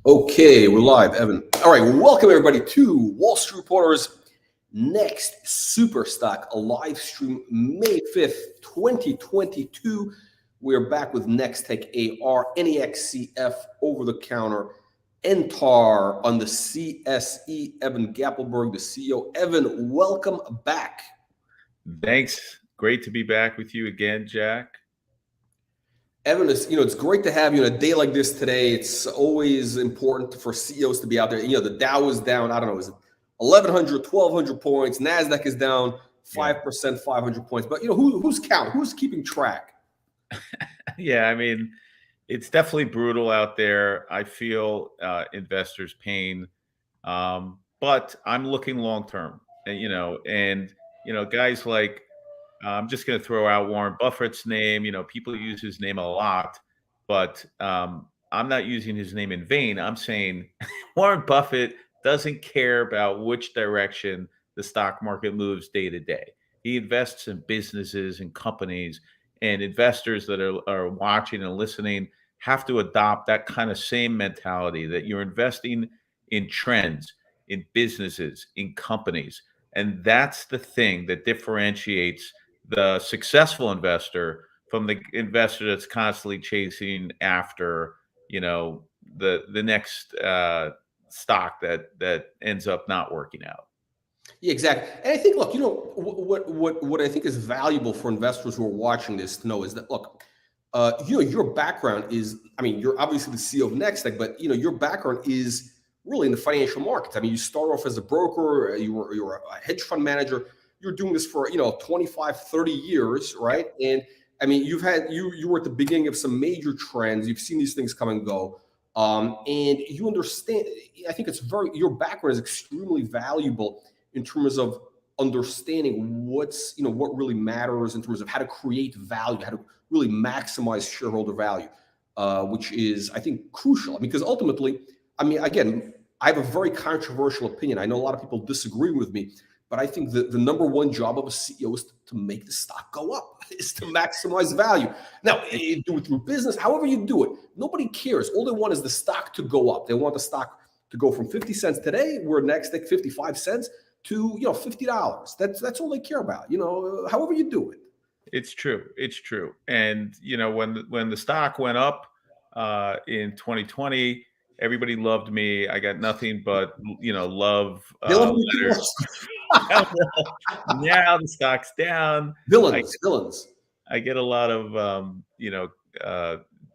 Okay, we're live, Evan. All right, welcome everybody to Wall Street Reporter's next Super Stock, a live stream May 5th, 2022. We're back with NexTech AR, NEXCF over the counter, NTAR on the CSE. Evan Gappelberg, the CEO. Evan, welcome back. Thanks. Great to be back with you again, Jack. Evan, it's great to have you on a day like this today. It's always important for CEOs to be out there. The Dow is down, I don't know, is it 1,100, 1,200 points? NASDAQ is down 5%, 500 points. But, who's counting? Who's keeping track? Yeah, I mean, it's definitely brutal out there. I feel investors' pain, but I'm looking long term. And guys like I'm just going to throw out Warren Buffett's name. People use his name a lot, but I'm not using his name in vain. I'm saying Warren Buffett doesn't care about which direction the stock market moves day to day. He invests in businesses and companies, and investors that are watching and listening have to adopt that kind of same mentality that you're investing in trends, in businesses, in companies. And that's the thing that differentiates the successful investor from the investor that's constantly chasing after, the next stock that ends up not working out. Yeah, exactly. And I think, look, what I think is valuable for investors who are watching this to know is that, look, your background is, I mean, you're obviously the CEO of NexTech, but your background is really in the financial markets. I mean, you start off as a broker, you're a hedge fund manager. You're doing this for 25, 30 years, right? And I mean, you were at the beginning of some major trends. You've seen these things come and go. And you understand, I think your background is extremely valuable in terms of understanding what really matters in terms of how to create value, how to really maximize shareholder value, which is, I think, crucial. Because ultimately, I mean, again, I have a very controversial opinion. I know a lot of people disagree with me, but I think that the number one job of a CEO is to make the stock go up, is to maximize value. Now, you do it through business, however you do it. Nobody cares. All they want is the stock to go up. They want the stock to go from 50 cents today, we're next at 55 cents, to $50. That's all they care about. However you do it. It's true. It's true. And when the stock went up in 2020, everybody loved me. I got nothing but love They love letters. Now the stock's down. Villains. I get a lot of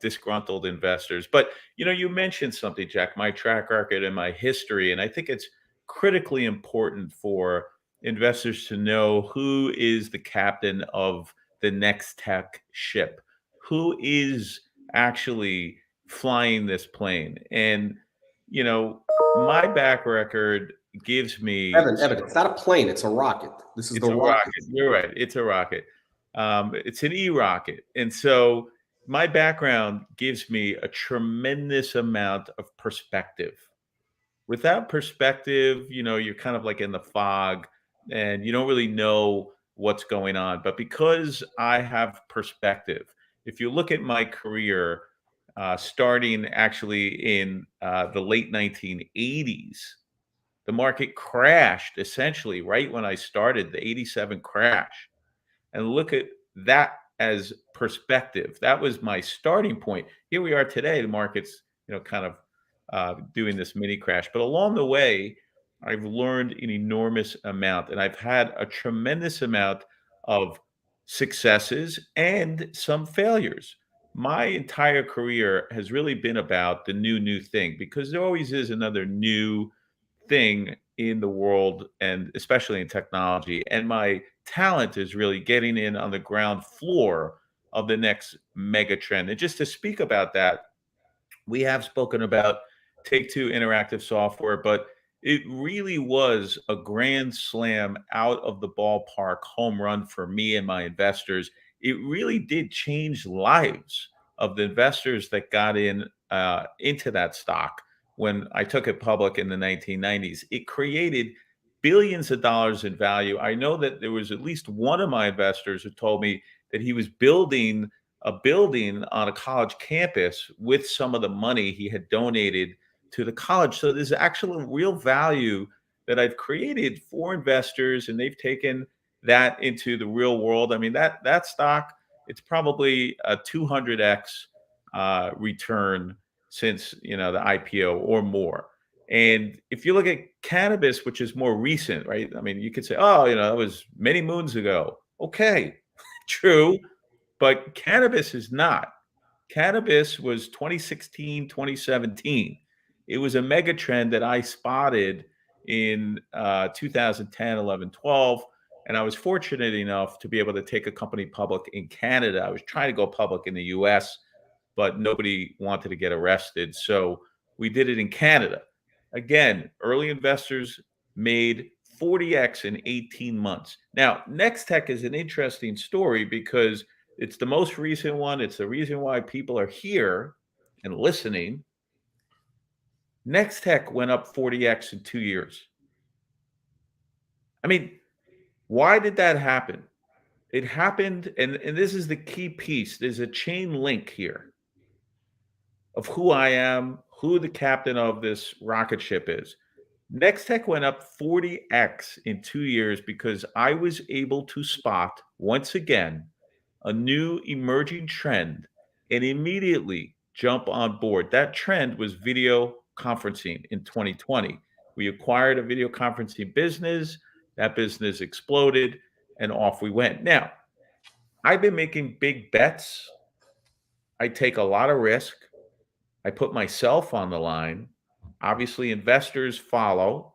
disgruntled investors. But you mentioned something, Jack, my track record and my history, and I think it's critically important for investors to know who is the captain of the NexTech ship, who is actually flying this plane. And my back record gives me Evan, it's not a plane, it's a rocket. This is the rocket. You're right. It's a rocket. It's an e-rocket. And so my background gives me a tremendous amount of perspective. Without perspective, you're kind of like in the fog and you don't really know what's going on. But because I have perspective, if you look at my career, starting actually in the late 1980s, the market crashed essentially right when I started, the 87 crash. And look at that as perspective. That was my starting point. Here we are today. The market's, kind of doing this mini crash. But along the way, I've learned an enormous amount, and I've had a tremendous amount of successes and some failures. My entire career has really been about the new thing, because there always is another new thing in the world, and especially in technology. And my talent is really getting in on the ground floor of the next mega trend. And just to speak about that, we have spoken about Take-Two Interactive Software, but it really was a grand slam, out of the ballpark home run for me and my investors. It really did change lives of the investors that got into that stock when I took it public in the 1990s. It created billions of dollars in value. I know that there was at least one of my investors who told me that he was building a building on a college campus with some of the money he had donated to the college. So there's actual real value that I've created for investors, and they've taken that into the real world. I mean, that stock, it's probably a 200x return since, you know, the IPO or more. And if you look at cannabis, which is more recent, right? I mean, you could say, oh, you know, that was many moons ago. Okay, true, but cannabis is not. Cannabis was 2016, 2017. It was a mega trend that I spotted in 2010, 11, 12. And I was fortunate enough to be able to take a company public in Canada. I was trying to go public in the US, but nobody wanted to get arrested. So we did it in Canada. Again, early investors made 40x in 18 months. Now, NexTech is an interesting story because it's the most recent one. It's the reason why people are here and listening. NexTech went up 40x in 2 years. I mean, why did that happen? It happened, and this is the key piece. There's a chain link here of who I am, who the captain of this rocket ship is. NexTech went up 40x in 2 years because I was able to spot, once again, a new emerging trend and immediately jump on board. That trend was video conferencing in 2020. We acquired a video conferencing business. That business exploded, and off we went. Now, I've been making big bets. I take a lot of risk. I put myself on the line. Obviously, investors follow.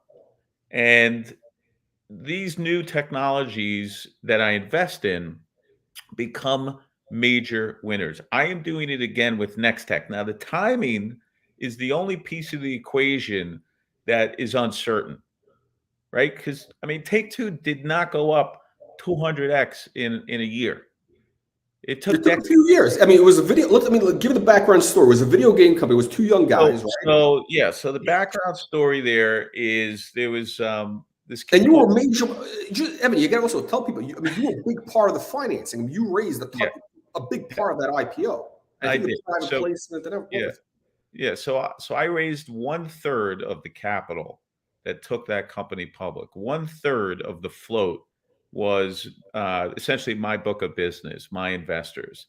And these new technologies that I invest in become major winners. I am doing it again with NexTech. Now, the timing is the only piece of the equation that is uncertain, right? Because, I mean, Take-Two did not go up 200x in a year. It took It took a decades. few years. I mean, it was a video. Let me give you the background story. It was a video game company. It was two young guys, right? So the background story there is there was this And kid you called, were a major. Evan, you got to also tell people. I mean, you were a big part of the financing. You raised yeah, a big part of that IPO. I I think did. the private So placement and yeah, everything. yeah. So I raised 1/3 of the capital that took that company public. 1/3 of the float was essentially my book of business, my investors.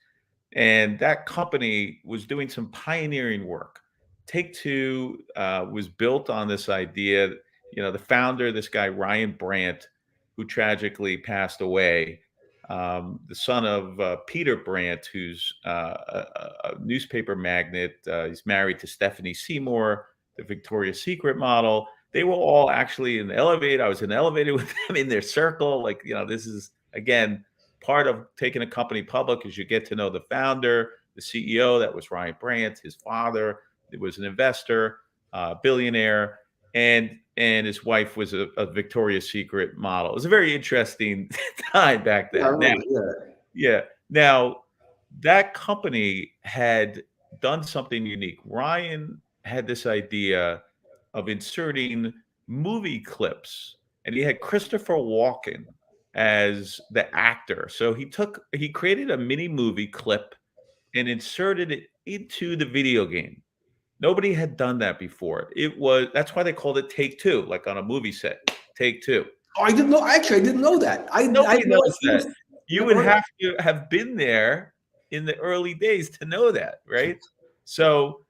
And that company was doing some pioneering work. Take-Two was built on this idea. You know, the founder, this guy Ryan Brandt, who tragically passed away, the son of Peter Brandt, who's a newspaper magnate. He's married to Stephanie Seymour, the Victoria's Secret model. They were all actually in the elevator. I was in the elevator with them in their circle. Like, you know, this is again part of taking a company public is you get to know the founder, the CEO. That was Ryan Brandt. His father was an investor, billionaire, and his wife was a Victoria's Secret model. It was a very interesting time back Yeah, I then. Now, remember. Yeah. yeah. Now, that company had done something unique. Ryan had this idea of inserting movie clips, and he had Christopher Walken as the actor. So he created a mini movie clip and inserted it into the video game. Nobody had done that before. That's why they called it Take Two, like on a movie set, Take Two. Oh, I didn't know. Actually, I didn't know that. I Nobody never knows that. You would never heard of have to have been there in the early days to know that, right? So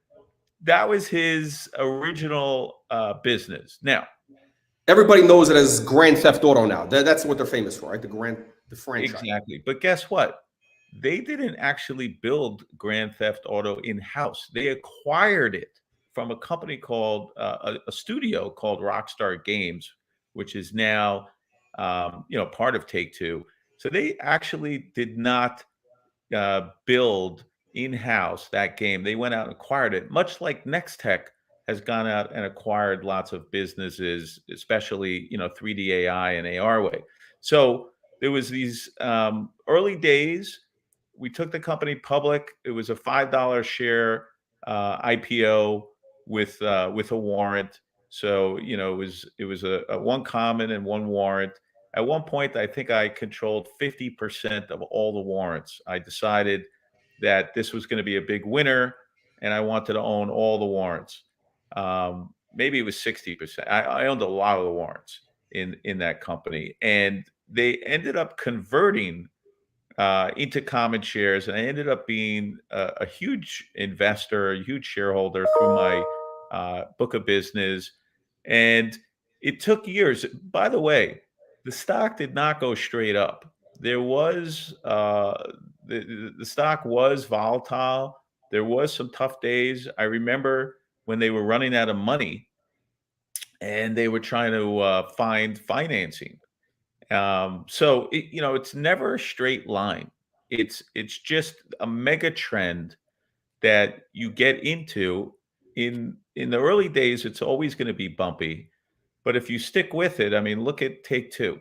that was his original business. Now, Everybody knows it as Grand Theft Auto now. That's what they're famous for, right? The franchise. exactly. But guess what? They didn't actually build Grand Theft Auto in-house. They acquired it from a company called a studio called Rockstar Games, which is now part of Take-Two. So they actually did not build in-house that game. They went out and acquired it, much like NexTech has gone out and acquired lots of businesses, especially 3D AI and AR way. So there was these early days. We took the company public. It was a $5 share IPO with a warrant. So it was a one common and one warrant. At one point, I think I controlled 50% of all the warrants. I decided that this was going to be a big winner, and I wanted to own all the warrants. Maybe it was 60%. I owned a lot of the warrants in that company, and they ended up converting into common shares, and I ended up being a huge investor, a huge shareholder through my book of business. And it took years. By the way, the stock did not go straight up. There was the stock was volatile. There was some tough days. I remember when they were running out of money and they were trying to find financing. So it's never a straight line. It's just a mega trend that you get into. In the early days, it's always going to be bumpy, but if you stick with it, I mean, look at Take Two.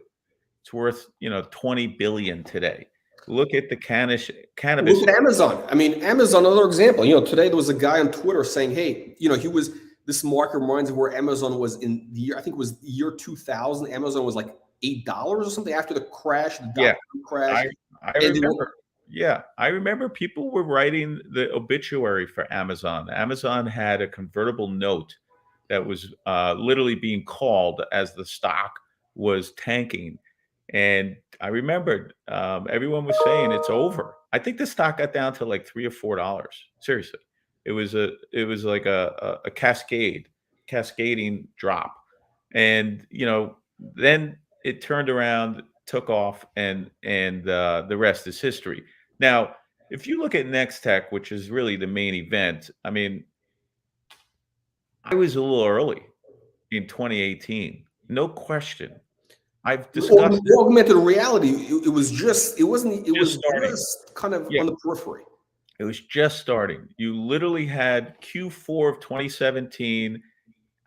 It's worth 20 billion today. Look at the cannabis. Look at Amazon. I mean, Amazon, another example. Today there was a guy on Twitter saying, "Hey, this market reminds me of where Amazon was in the year. I think it was the year 2000. Amazon was like $8 or something after the crash, the Yeah, dot-com crash." I remember. Yeah, I remember people were writing the obituary for Amazon. Amazon had a convertible note that was literally being called as the stock was tanking. And I remembered everyone was saying it's over. I think the stock got down to like $3 or $4. Seriously, it was like a cascading drop, and then it turned around, took off, and the rest is history. Now, if you look at NexTech, which is really the main event, I mean, I was a little early in 2018, no question. I've discussed it. Augmented reality. It was just. It wasn't. It Just was starting. just kind of Yeah, on the periphery. it was just starting. You literally had Q4 of 2017.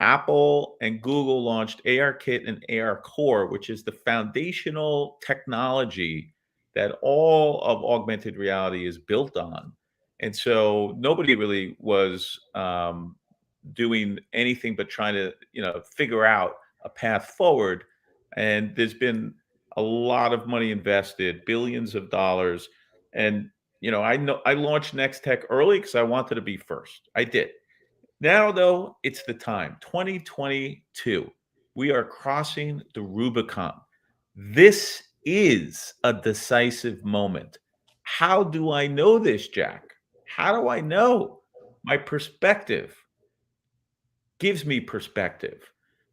Apple and Google launched ARKit and AR Core, which is the foundational technology that all of augmented reality is built on. And so nobody really was doing anything but trying to, figure out a path forward. And there's been a lot of money invested, billions of dollars. And I know I launched NexTech early because I wanted to be first. I did. Now, though, it's the time 2022. We are crossing the Rubicon. This is a decisive moment. How do I know this, Jack? How do I know? My perspective gives me perspective.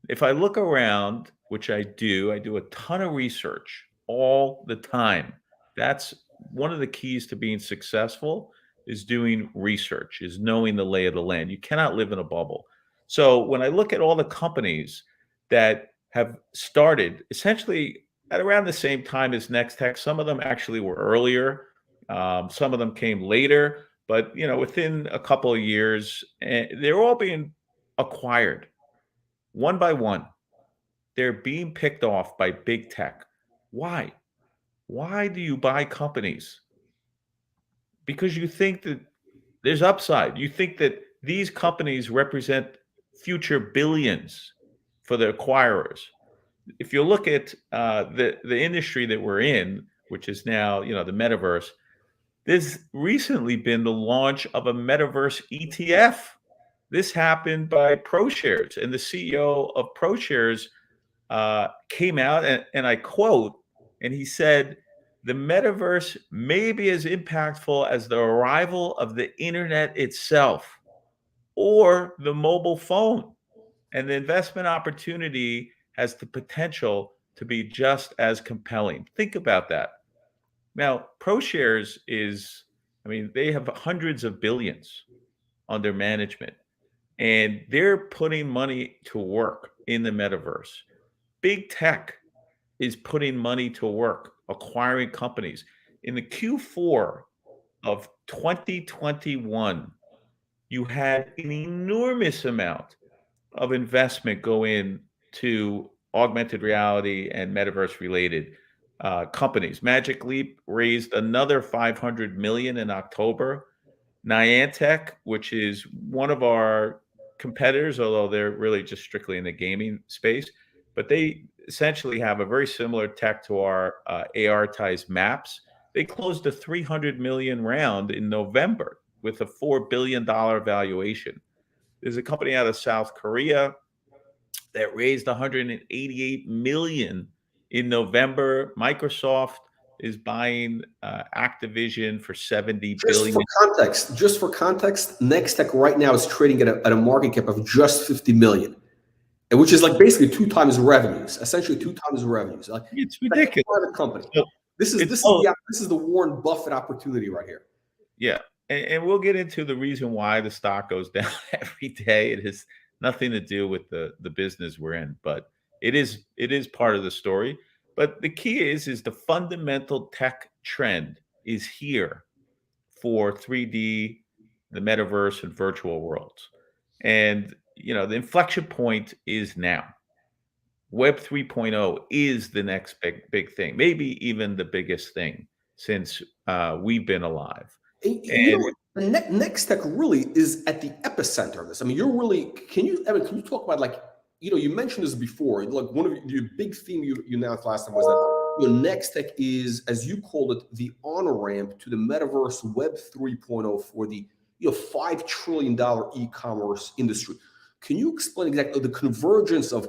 If I look around, which I do a ton of research all the time. That's one of the keys to being successful is doing research, is knowing the lay of the land. You cannot live in a bubble. So when I look at all the companies that have started essentially at around the same time as NexTech, some of them actually were earlier, some of them came later, but within a couple of years, they're all being acquired one by one. They're being picked off by big tech. Why? Why do you buy companies? Because you think that there's upside. You think that these companies represent future billions for the acquirers. If you look at the industry that we're in, which is now the metaverse, there's recently been the launch of a metaverse ETF. This happened by ProShares, and the CEO of ProShares came out and I quote, and he said, "The metaverse may be as impactful as the arrival of the internet itself or the mobile phone, and the investment opportunity has the potential to be just as compelling." Think about that. Now, ProShares is, I mean, they have hundreds of billions under management, and they're putting money to work in the metaverse. Big tech is putting money to work, acquiring companies. In the Q4 of 2021, you had an enormous amount of investment go in to augmented reality and metaverse related companies. Magic Leap raised another 500 million in October. Niantic, which is one of our competitors, although they're really just strictly in the gaming space, but they essentially have a very similar tech to our AR-tized maps. They closed a 300 million round in November with a $4 billion valuation. There's a company out of South Korea that raised 188 million in November. Microsoft is buying Activision for 70 billion. Just for context, NexTech right now is trading at a market cap of just 50 million, and which is like basically 2 times revenues, essentially 2 times revenues. Like, It's ridiculous. Private company. So This is the Warren Buffett opportunity right here. Yeah, and we'll get into the reason why the stock goes down every day. It has nothing to do with the business we're in, but it is part of the story. But the key is the fundamental tech trend is here for 3D, the metaverse, and virtual worlds. And the inflection point is now. Web 3.0 is the next big thing, maybe even the biggest thing since we've been alive. And NexTech really is at the epicenter of this. I mean, can you talk about, like, you mentioned this before, like one of your big theme you announced last time was that NexTech is, as you called it, the on-ramp to the metaverse Web 3.0 for the $5 trillion e-commerce industry. Can you explain exactly the convergence of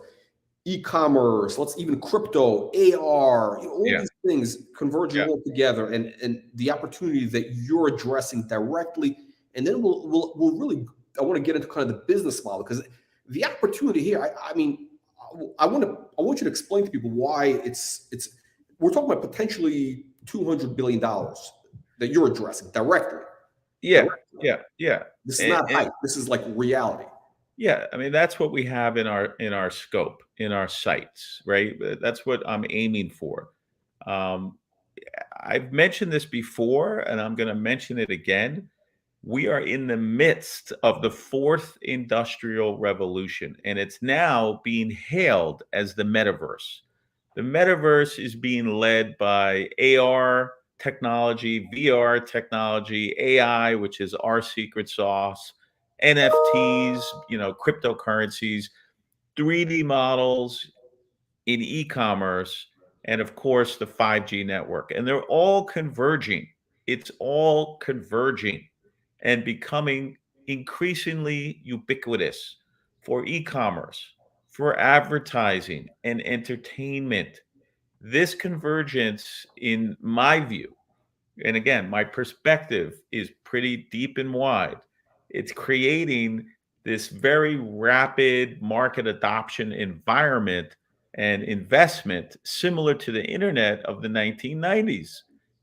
e-commerce, let's even crypto, AR, all these things converging all together, and the opportunity that you're addressing directly, and then we'll really, I want to get into kind of the business model, because the opportunity here, I mean, I want you to explain to people why we're talking about potentially $200 billion that you're addressing directly. Yeah. This is not hype. This is like reality. Yeah, I mean, that's what we have in our scope, in our sights, right? That's what I'm aiming for. I've mentioned this before, and I'm going to mention it again. We are in the midst of the 4th industrial revolution, and it's now being hailed as the metaverse. The metaverse is being led by AR technology, VR technology, AI, which is our secret sauce, NFTs, cryptocurrencies, 3D models in e-commerce, and of course the 5G network. And they're all converging. It's all converging and becoming increasingly ubiquitous for e-commerce, for advertising and entertainment. This convergence, in my view, and again, my perspective is pretty deep and wide. It's creating this very rapid market adoption environment and investment similar to the internet of the 1990s.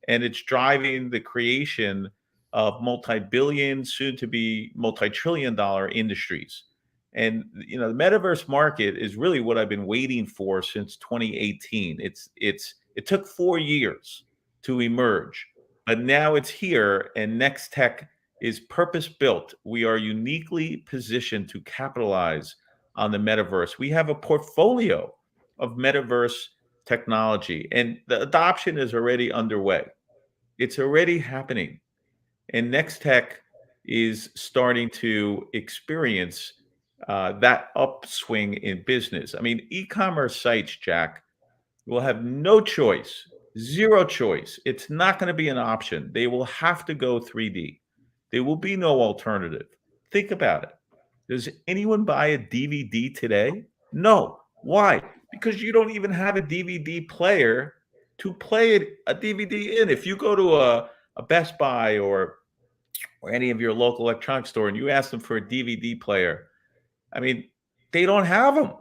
And it's driving the creation of multi-billion, soon to be multi-trillion dollar industries. And the metaverse market is really what I've been waiting for since 2018. It took 4 years to emerge. But now it's here, and NexTech is purpose-built. We are uniquely positioned to capitalize on the metaverse. We have a portfolio of metaverse technology, and the adoption is already underway. It's already happening. And NexTech is starting to experience that upswing in business. I mean, e-commerce sites, Jack, will have no choice, zero choice. It's not going to be an option. They will have to go 3D. There will be no alternative. Think about it. Does anyone buy a DVD today? No. Why? Because you don't even have a DVD player to play a DVD in. If you go to a Best Buy or any of your local electronics store and you ask them for a DVD player, I mean, they don't have them.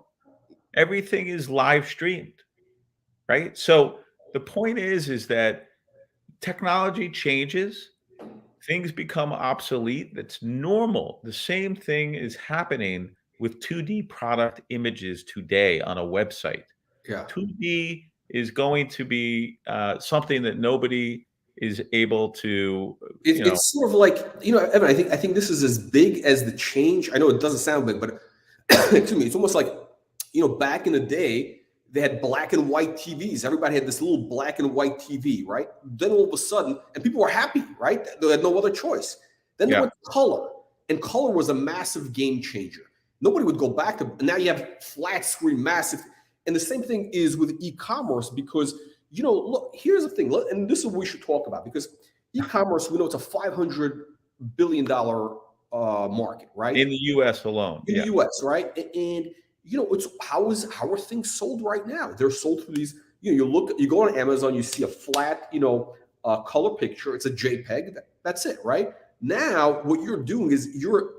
Everything is live streamed. Right. So the point is that technology changes, things become obsolete. That's normal. The same thing is happening with 2D product images today on a website. Yeah. 2D is going to be something that nobody is able to. It's sort of like, Evan, I think this is as big as the change. I know it doesn't sound big, but to me, it's almost like, back in the day, they had black and white TVs. Everybody had this little black and white TV, right? Then all of a sudden, and people were happy, right? They had no other choice. Then they went to color, and color was a massive game changer. Nobody would go back to, and now you have flat screen, massive. And the same thing is with e-commerce, because, look, here's the thing, and this is what we should talk about, because e-commerce, we know it's a $500 billion market, right? In the U.S. alone, In yeah. the U.S., right? And it's how are things sold right now? They're sold through these. You go on Amazon, you see a flat, color picture. It's a JPEG. That's it, right? Now, what you're doing is you're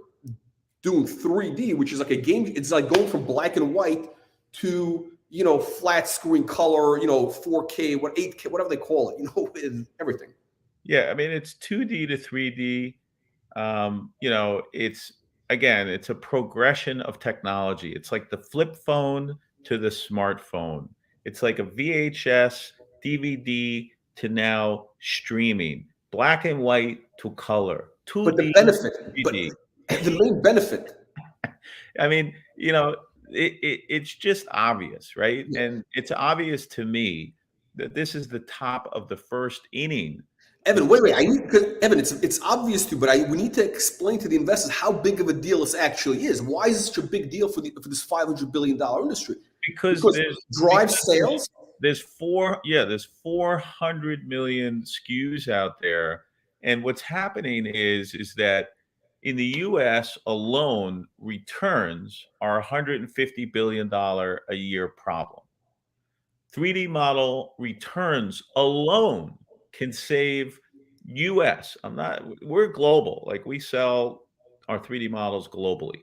doing 3D, which is like a game. It's like going from black and white to flat screen color, 4K, 8K, whatever they call it, with everything. Yeah, I mean, it's 2D to 3D. It's a progression of technology. It's like the flip phone to the smartphone. It's like a VHS, DVD to now streaming, black and white to color, But the 2D, benefit, but 3D. the main benefit. I mean, it's just obvious, right? Yeah. And it's obvious to me that this is the top of the first inning. Evan, wait. Evan, it's obvious to, but we need to explain to the investors how big of a deal this actually is. Why is this such a big deal for this $500 billion industry? Because drive sales. There's 400 million SKUs out there, and what's happening is that in the U.S. alone, returns are $150 billion a year problem. 3D model returns alone can save US. We're global. Like we sell our 3D models globally.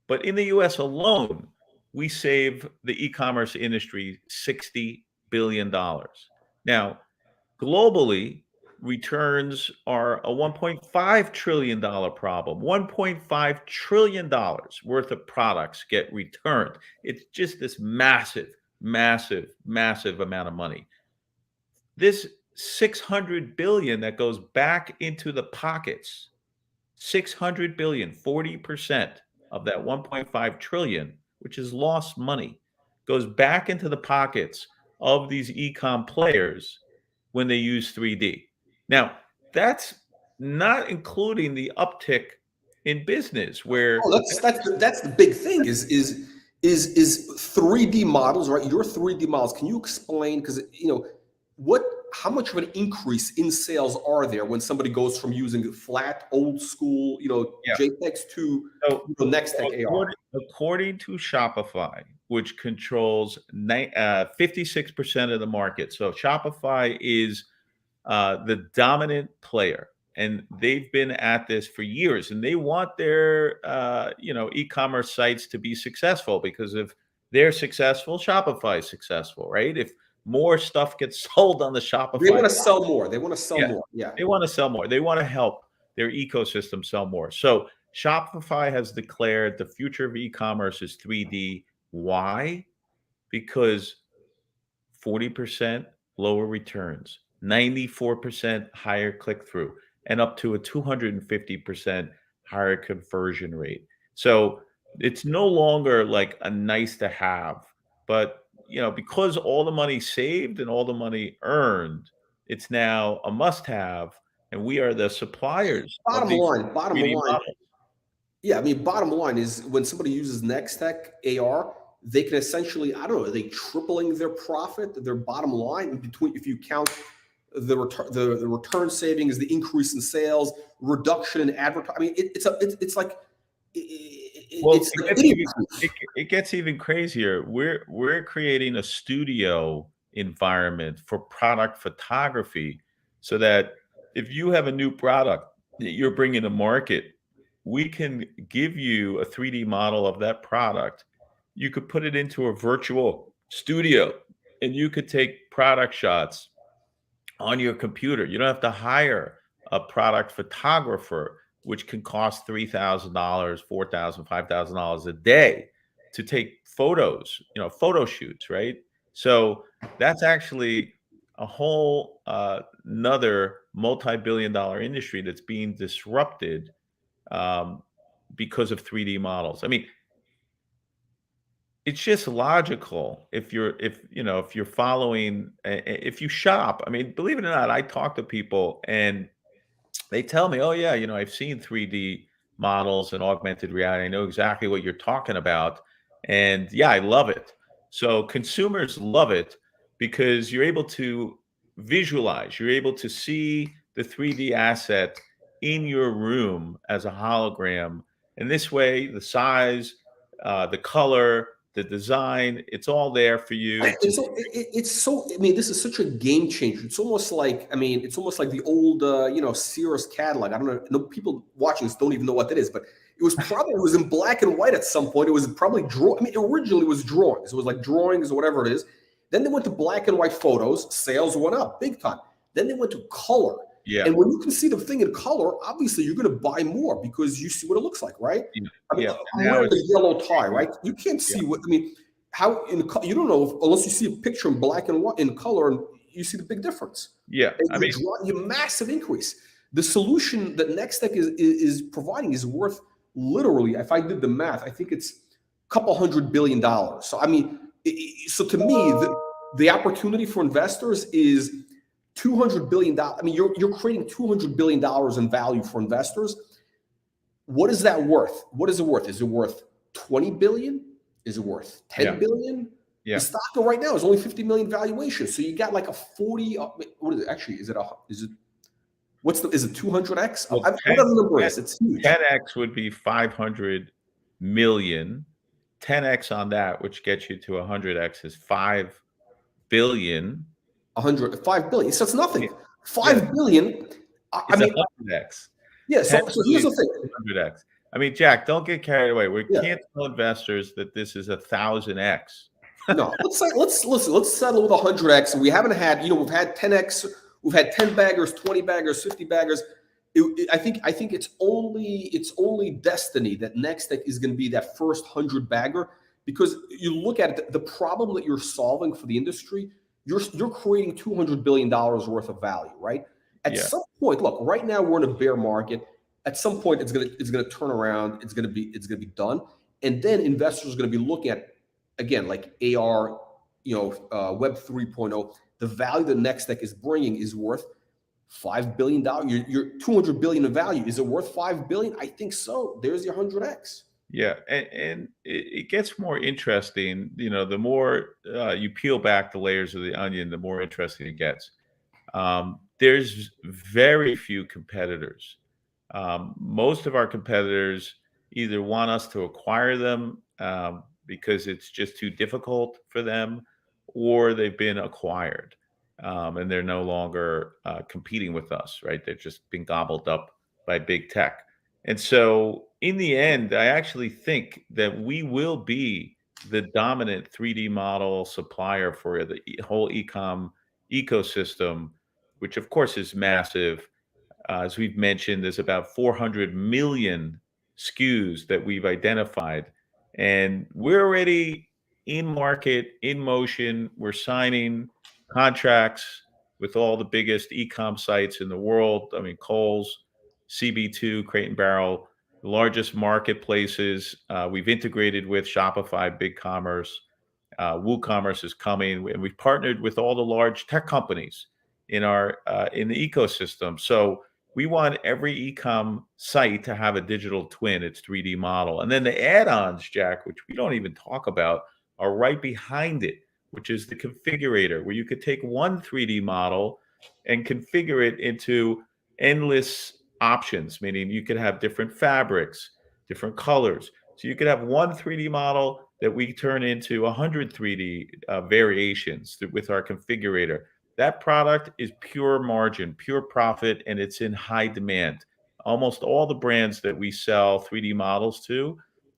But in the US alone, we save the e-commerce industry $60 billion. Now, globally, returns are a $1.5 trillion problem. $1.5 trillion worth of products get returned. It's just this massive, massive, massive amount of money. This 600 billion that goes back into the pockets, 600 billion, 40% of that 1.5 trillion, which is lost money, goes back into the pockets of these e-com players when they use 3D. Now, that's not including the uptick in business where That's the big thing is 3D models, right? Your 3D models. Can you explain, because how much of an increase in sales are there when somebody goes from using flat, old school, yeah. JPEGs to NexTech AR? According to Shopify, which controls 56% of the market. So Shopify is the dominant player, and they've been at this for years, and they want their e-commerce sites to be successful, because if they're successful, Shopify is successful, right? If more stuff gets sold on the Shopify, they want to sell more. They want to sell more. Yeah, they want to sell more. They want to help their ecosystem sell more. So Shopify has declared the future of e-commerce is 3D. Why? Because 40% lower returns, 94% higher click-through, and up to a 250% higher conversion rate. So it's no longer like a nice to have, but because all the money saved and all the money earned, it's now a must-have, and we are the suppliers of bottom these line. 3D models. Yeah, I mean, bottom line is when somebody uses NexTech AR, they can essentially, I don't know, are they tripling their profit, their bottom line between, if you count the return savings, the increase in sales, reduction in advertising. I mean, It gets even crazier. We're creating a studio environment for product photography, so that if you have a new product that you're bringing to market, we can give you a 3D model of that product. You could put it into a virtual studio, and you could take product shots on your computer. You don't have to hire a product photographer, which can cost $3,000, $4,000, $5,000 a day to take photos, photo shoots, right? So that's actually a whole another multi-billion-dollar industry that's being disrupted because of 3D models. I mean, it's just logical if you're following, if you shop. I mean, believe it or not, I talk to people and they tell me, "Oh yeah, I've seen 3D models and augmented reality. I know exactly what you're talking about, and yeah, I love it." So consumers love it because you're able to visualize, you're able to see the 3D asset in your room as a hologram. And this way, the size, the color, the design, it's all there for you to. It's so. I mean, this is such a game changer. It's almost like. I mean, it's almost like the old, Sears catalog. I don't know. No, people watching this don't even know what that is, but it was in black and white at some point. It was probably I mean, originally it was drawings. It was like drawings or whatever it is. Then they went to black and white photos. Sales went up big time. Then they went to color. Yeah. And when you can see the thing in color, obviously you're going to buy more because you see what it looks like, right? I mean, I'm wearing a yellow tie, right? You can't see what. I mean, how you don't know unless you see a picture in black and white in color, and you see the big difference. Yeah, And I mean, you massive increase. The solution that NexTech is providing is worth literally, if I did the math, I think it's a couple $100 billion. So I mean, so to me, the opportunity for investors is $200 billion. I mean, you're creating $200 billion in value for investors. What is that worth? What is it worth? Is it worth 20 billion? Is it worth 10 billion? Yeah. The stock right now is only 50 million valuation. So you got like a 40. What is it? Actually, is it 200x? Well, Whatever the number is, it's huge. 10x would be 500 million. 10x on that, which gets you to 100x, is 5 billion. 5 billion. So it's nothing. 5 billion. I mean, 100x. Yeah. So here's the thing. 100x. I mean, Jack, don't get carried away. We can't tell investors that this is 1,000x. No, let's settle with 100x. We haven't had, we've had 10x, we've had 10 baggers, 20 baggers, 50 baggers. I think it's only destiny that NexTech is going to be that first 100 bagger, because you look at it, the problem that you're solving for the industry, you're creating $200 billion worth of value, right? At some point, look, right now we're in a bear market. At some point, it's gonna turn around. It's gonna be done, and then investors are gonna be looking at, again, like AR, Web 3.0. The value that NexTech is bringing is worth $5 billion. You're $200 billion in value. Is it worth $5 billion? I think so. There's your 100x. Yeah, and it gets more interesting. The more you peel back the layers of the onion, the more interesting it gets. There's very few competitors. Most of our competitors either want us to acquire them because it's just too difficult for them, or they've been acquired and they're no longer competing with us, right? They've just been gobbled up by big tech. And so in the end, I actually think that we will be the dominant 3D model supplier for the whole e-com ecosystem, which of course is massive. As we've mentioned, there's about 400 million SKUs that we've identified, and we're already in market, in motion. We're signing contracts with all the biggest e-com sites in the world. I mean, Kohl's, CB2, Crate and Barrel, the largest marketplaces. We've integrated with Shopify, BigCommerce. WooCommerce is coming, and we've partnered with all the large tech companies in the ecosystem. So we want every e-com site to have a digital twin, its 3D model. And then the add-ons, Jack, which we don't even talk about, are right behind it, which is the configurator, where you could take one 3D model and configure it into endless options, meaning you could have different fabrics, different colors. So you could have one 3D model that we turn into 100 3D variations with our configurator. That product is pure margin, pure profit, and it's in high demand. Almost all the brands that we sell 3D models to,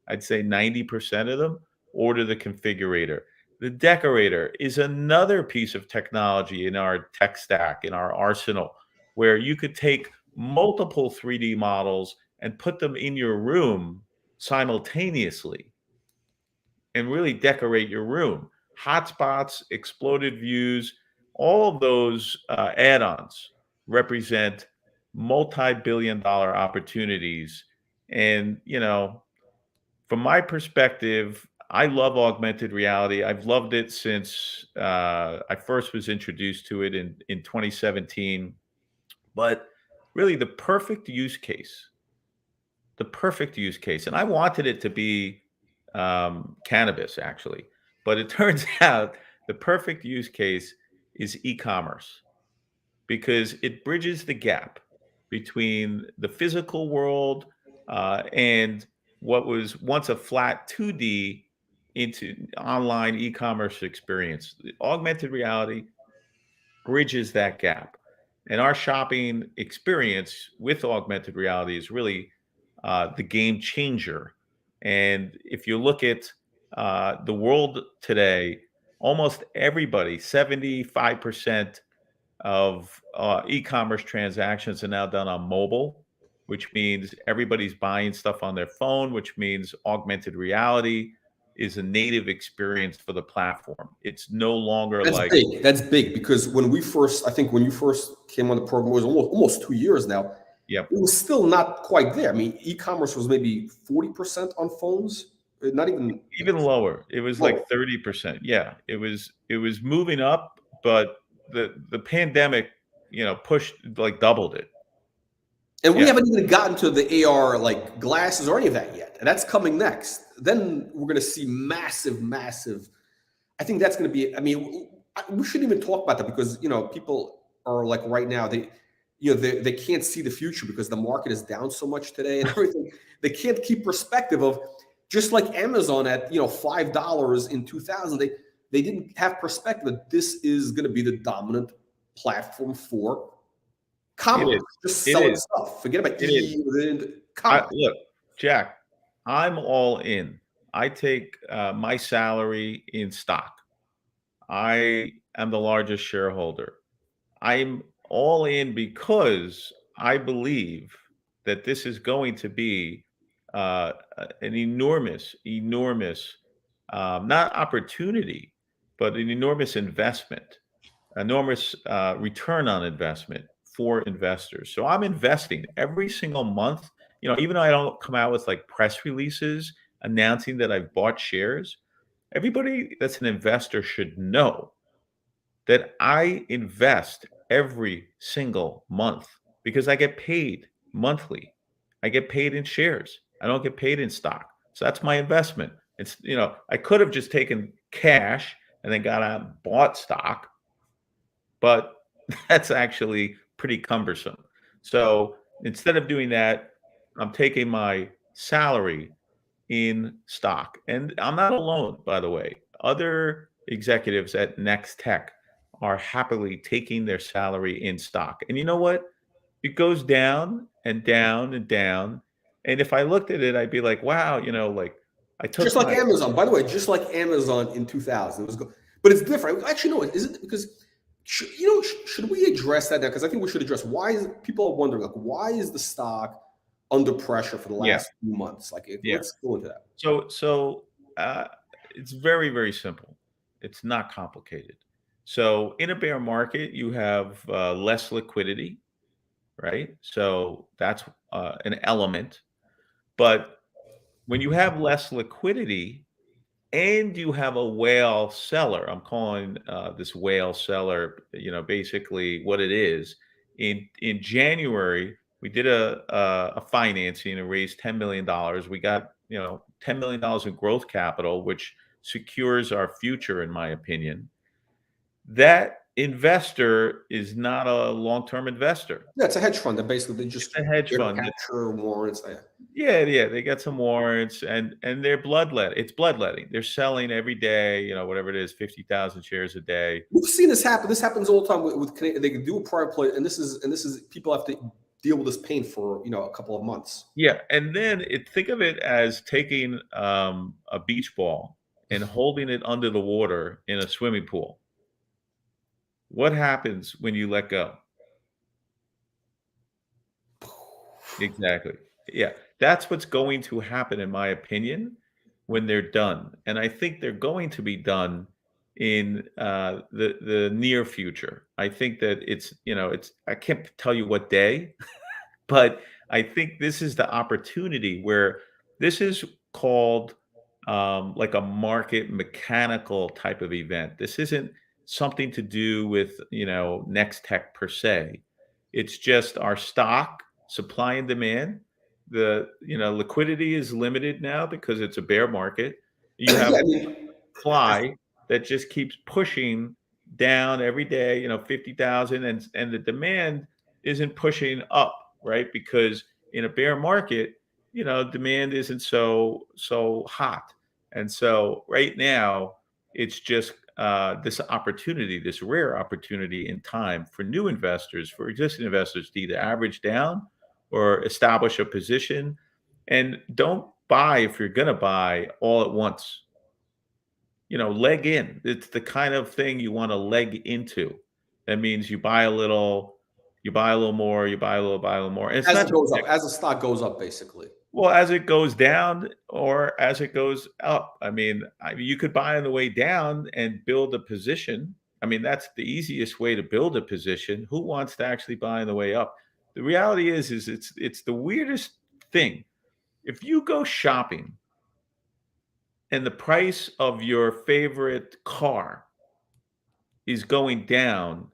I'd say 90% of them order the configurator. The decorator is another piece of technology in our tech stack, in our arsenal, where you could take multiple 3D models and put them in your room simultaneously and really decorate your room. Hotspots, exploded views, all of those add-ons represent multi-billion-dollar opportunities. And, from my perspective, I love augmented reality. I've loved it since I first was introduced to it in 2017. But really, the perfect use case, and I wanted it to be cannabis, actually. But it turns out the perfect use case is e-commerce, because it bridges the gap between the physical world and what was once a flat 2D into online e-commerce experience. Augmented reality bridges that gap. And our shopping experience with augmented reality is really the game changer. And if you look at the world today, almost everybody, 75% of e-commerce transactions are now done on mobile, which means everybody's buying stuff on their phone, which means augmented reality is a native experience for the platform. It's no longer That's like, big. That's big because I think when you first came on the program, it was almost 2 years now. yep, It was still not quite there. I mean, e-commerce was maybe 40% on phones, not even even lower. It was lower. like 30%. Yeah, it was moving up, but the pandemic, pushed like doubled it. And we Yeah, haven't even gotten to the AR like glasses or any of that yet. And that's coming next. Then we're going to see massive, massive. I think that's going to be. I mean, we shouldn't even talk about that because people are like right now they can't see the future because the market is down so much today and everything. They can't keep perspective of just like Amazon at $5 in 2000. They didn't have perspective that this is going to be the dominant platform for it commerce, is. just It selling is. stuff. Forget about It is. commerce. Look, Jack, I'm all in. I take my salary in stock. I am the largest shareholder. I'm all in because I believe that this is going to be an enormous, enormous, not opportunity, but an enormous investment, enormous return on investment for investors. So I'm investing every single month. Even though I don't come out with like press releases announcing that I've bought shares, everybody that's an investor should know that I invest every single month because I get paid monthly. I get paid in shares. I don't get paid in stock. So that's my investment. I could have just taken cash and then got out and bought stock, but that's actually pretty cumbersome. So instead of doing that, I'm taking my salary in stock. And I'm not alone, by the way. Other executives at NexTech are happily taking their salary in stock. And you know what? It goes down and down and down. And if I looked at it, I'd be like, wow, like I Just took like my Amazon, by the way, just like Amazon in 2000. But it's different. Actually, no, is it because should we address that now? Because I think we should address why is people are wondering like why is the stock under pressure for the yeah, last few months? Like, yeah. let's go into that. So uh, it's very, very simple. It's not complicated. So in a bear market, you have less liquidity, right? So that's an element. But when you have less liquidity and you have a whale seller, I'm calling this whale seller, basically what it is. In January, we did a financing and raised $10 million. We got $10 million in growth capital, which secures our future, in my opinion. That investor is not a long-term investor. Yeah, it's a hedge fund that basically they It's just a hedge they fund. capture warrants. Yeah. Yeah, they got some warrants and they're bloodletting. It's bloodletting. They're selling every day, whatever it is, 50,000 shares a day. We've seen this happen. This happens all the time with Canadian. They can do a private play, and this is people have to deal with this pain for a couple of months. Yeah, and then think of it as taking a beach ball and holding it under the water in a swimming pool. What happens when you let go? Exactly. Yeah, that's what's going to happen, in my opinion, when they're done. And I think they're going to be done in the near future. I think that it's I can't tell you what day, but I think this is the opportunity where this is called like a market mechanical type of event. This isn't something to do with NexTech per se. It's just our stock supply and demand. The liquidity is limited now because it's a bear market. You have Yeah, I mean, supply that just keeps pushing down every day. 50,000, and the demand isn't pushing up. right? Because in a bear market, demand isn't so hot. And so right now, it's just this opportunity, this rare opportunity in time for new investors, for existing investors to either average down or establish a position. And don't buy if you're going to buy all at once. Leg in. It's the kind of thing you want to leg into. That means you buy a little more, you buy a little more. And it's As not it goes up, as the stock goes up, basically. well, as it goes down or as it goes up. I mean, you could buy on the way down and build a position. I mean, that's the easiest way to build a position. Who wants to actually buy on the way up? The reality is it's the weirdest thing. If you go shopping and the price of your favorite car is going down,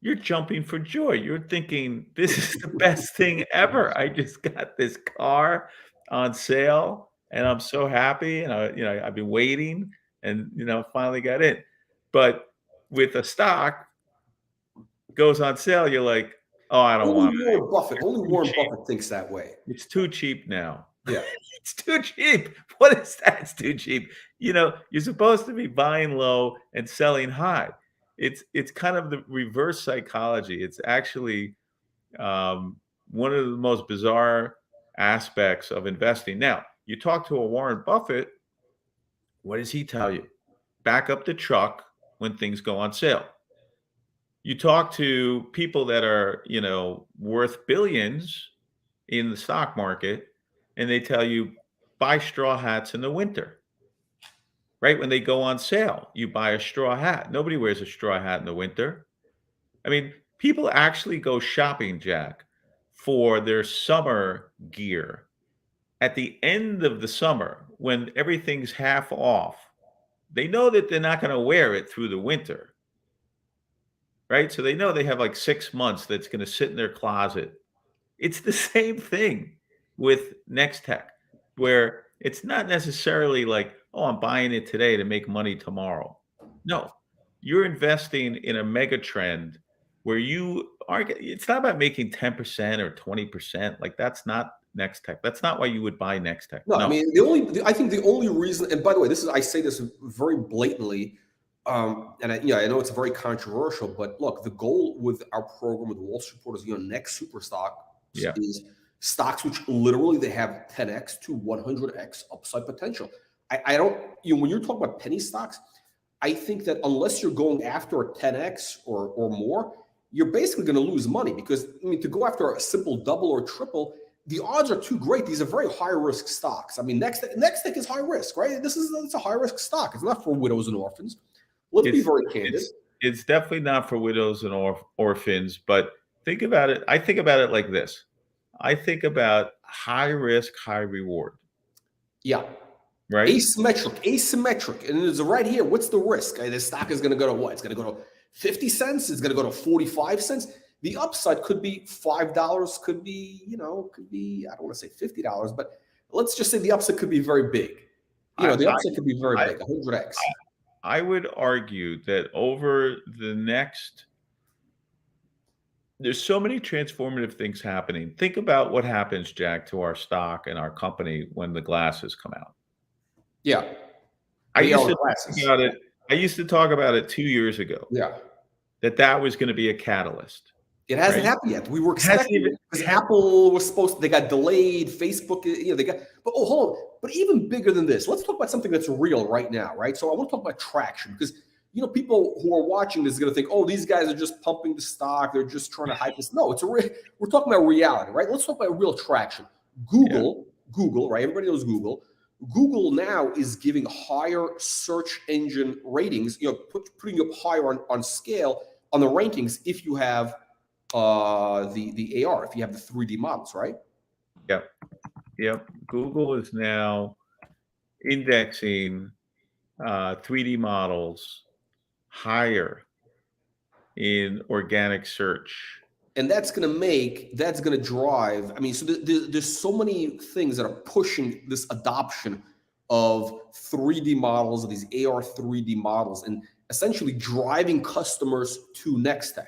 you're jumping for joy. You're thinking, this is the best thing ever. I just got this car on sale and I'm so happy. And I've been waiting and, finally got in. But with a stock goes on sale, you're like, oh, I don't want it. Only Warren Buffett thinks that way. It's too cheap now. Yeah. It's too cheap. What is that? It's too cheap. You're supposed to be buying low and selling high. It's kind of the reverse psychology. It's actually one of the most bizarre aspects of investing. Now, you talk to a Warren Buffett, what does he tell you? Back up the truck when things go on sale. You talk to people that are, worth billions in the stock market, and they tell you buy straw hats in the winter. Right when they go on sale, you buy a straw hat. Nobody wears a straw hat in the winter. I mean, people actually go shopping, Jack, for their summer gear at the end of the summer when everything's half off. They know that they're not going to wear it through the winter. Right? So they know they have like 6 months that's going to sit in their closet. It's the same thing with NexTech, where it's not necessarily like, oh, I'm buying it today to make money tomorrow. No, you're investing in a mega trend where it's not about making 10% or 20%. Like that's not NexTech. That's not why you would buy NexTech. No, I mean, I think the only reason, and by the way, I say this very blatantly, and I know it's very controversial, but look, the goal with our program with Wall Street Report is, next super stock is stocks which literally they have 10x to 100x upside potential. I don't, when you're talking about penny stocks, I think that unless you're going after a 10x or more, you're basically going to lose money because, to go after a simple double or triple, the odds are too great. These are very high risk stocks. I mean, NexTech is high risk, right? It's a high risk stock. It's not for widows and orphans. Let's be very candid. It's definitely not for widows and orphans, but think about it. I think about it like this. I think about high risk, high reward. Yeah. Right? Asymmetric. And it's right here. What's the risk? The stock is going to go to what? It's going to go to 50 cents. It's going to go to 45 cents. The upside could be $5, could be, I don't want to say $50, but let's just say the upside could be very big. The upside could be very big, 100x. I would argue that over the next, there's so many transformative things happening. Think about what happens, Jack, to our stock and our company when the glasses come out. Yeah. I used to talk about it 2 years ago. Yeah. That was going to be a catalyst. It hasn't happened yet. We were expecting it because Apple was they got delayed. Facebook, but hold on. But even bigger than this, let's talk about something that's real right now, right? So I want to talk about traction because, people who are watching this are going to think, oh, these guys are just pumping the stock. They're just trying to hype this. No, we're talking about reality, right? Let's talk about real traction. Google, right? Everybody knows Google. Google now is giving higher search engine ratings, putting up higher on scale on the rankings if you have the AR, if you have the 3D models, right? Yep. Google is now indexing 3D models higher in organic search. And that's going to drive, so there's so many things that are pushing this adoption of 3D models, of these AR 3D models, and essentially driving customers to NexTech.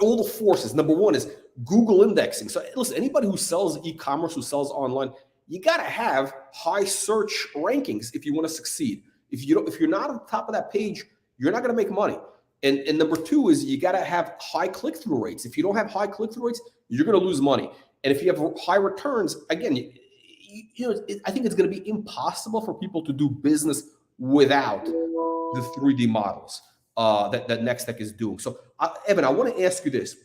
all the forces. Number one is Google indexing. So listen, anybody who sells e-commerce, who sells online, you got to have high search rankings if you want to succeed. If you're not on the top of that page, you're not going to make money. And number two is you got to have high click-through rates. If you don't have high click-through rates, you're going to lose money. And if you have high returns, again, I think it's going to be impossible for people to do business without the 3D models that NexTech is doing. So, Evan, I want to ask you this.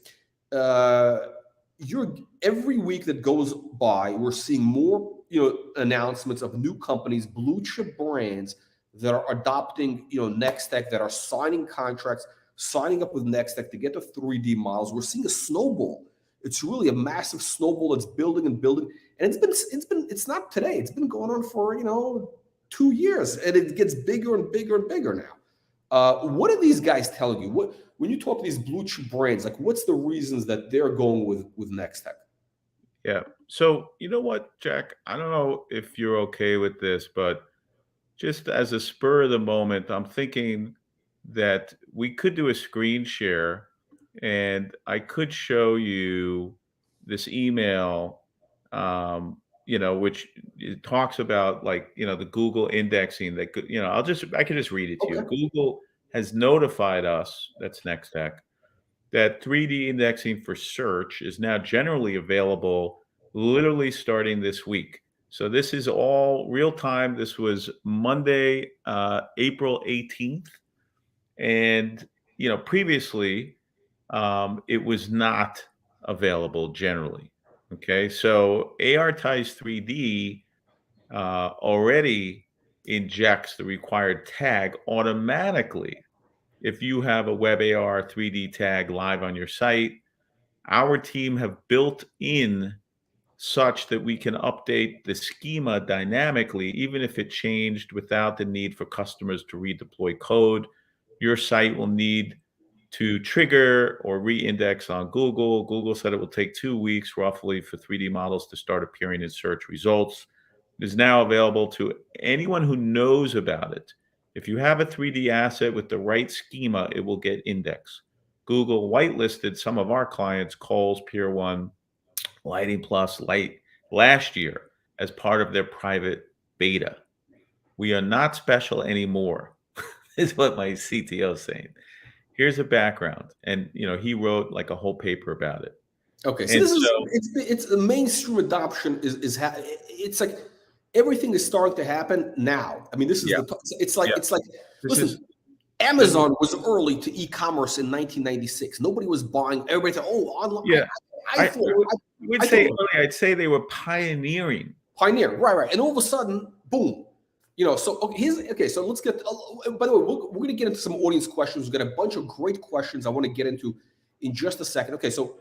Every week that goes by, we're seeing more announcements of new companies, blue chip brands that are adopting NexTech, that are signing contracts, signing up with NexTech to get the 3D models. We're seeing a snowball. It's really a massive snowball that's building and building, and it's not today. It's been going on for 2 years, and it gets bigger and bigger and bigger now. What are these guys telling you? When you talk to these blue chip brands, like what's the reasons that they're going with NexTech? Yeah. So you know what, Jack? I don't know if you're okay with this, but just as a spur of the moment, I'm thinking that we could do a screen share and I could show you this email, which it talks about the Google indexing that could, I could just read it to you. Google has notified us, that's NexTech, that 3D indexing for search is now generally available literally starting this week. So this is all real time. This was Monday, April 18th. And, previously it was not available generally. Okay. So ARTize 3D already injects the required tag automatically. If you have a WebAR 3D tag live on your site, our team have built in such that we can update the schema dynamically, even if it changed without the need for customers to redeploy code. Your site will need to trigger or re-index on Google. Google said it will take 2 weeks roughly for 3D models to start appearing in search results. It is now available to anyone who knows about it. If you have a 3D asset with the right schema, it will get indexed. Google whitelisted some of our clients, Kohl's, Pier 1, Lighting Plus, last year as part of their private beta. We are not special anymore, is what my CTO is saying. Here's a background. And, he wrote like a whole paper about it. Okay, so it's the mainstream adoption it's like everything is starting to happen now. I mean, this is it's like listen, Amazon was early to e-commerce in 1996. Nobody was buying. Everybody said, "Oh, online." Yeah, I'd say they were pioneering. Right, and all of a sudden, boom. So so let's get. By the way, we're going to get into some audience questions. We've got a bunch of great questions I want to get into in just a second. Okay, so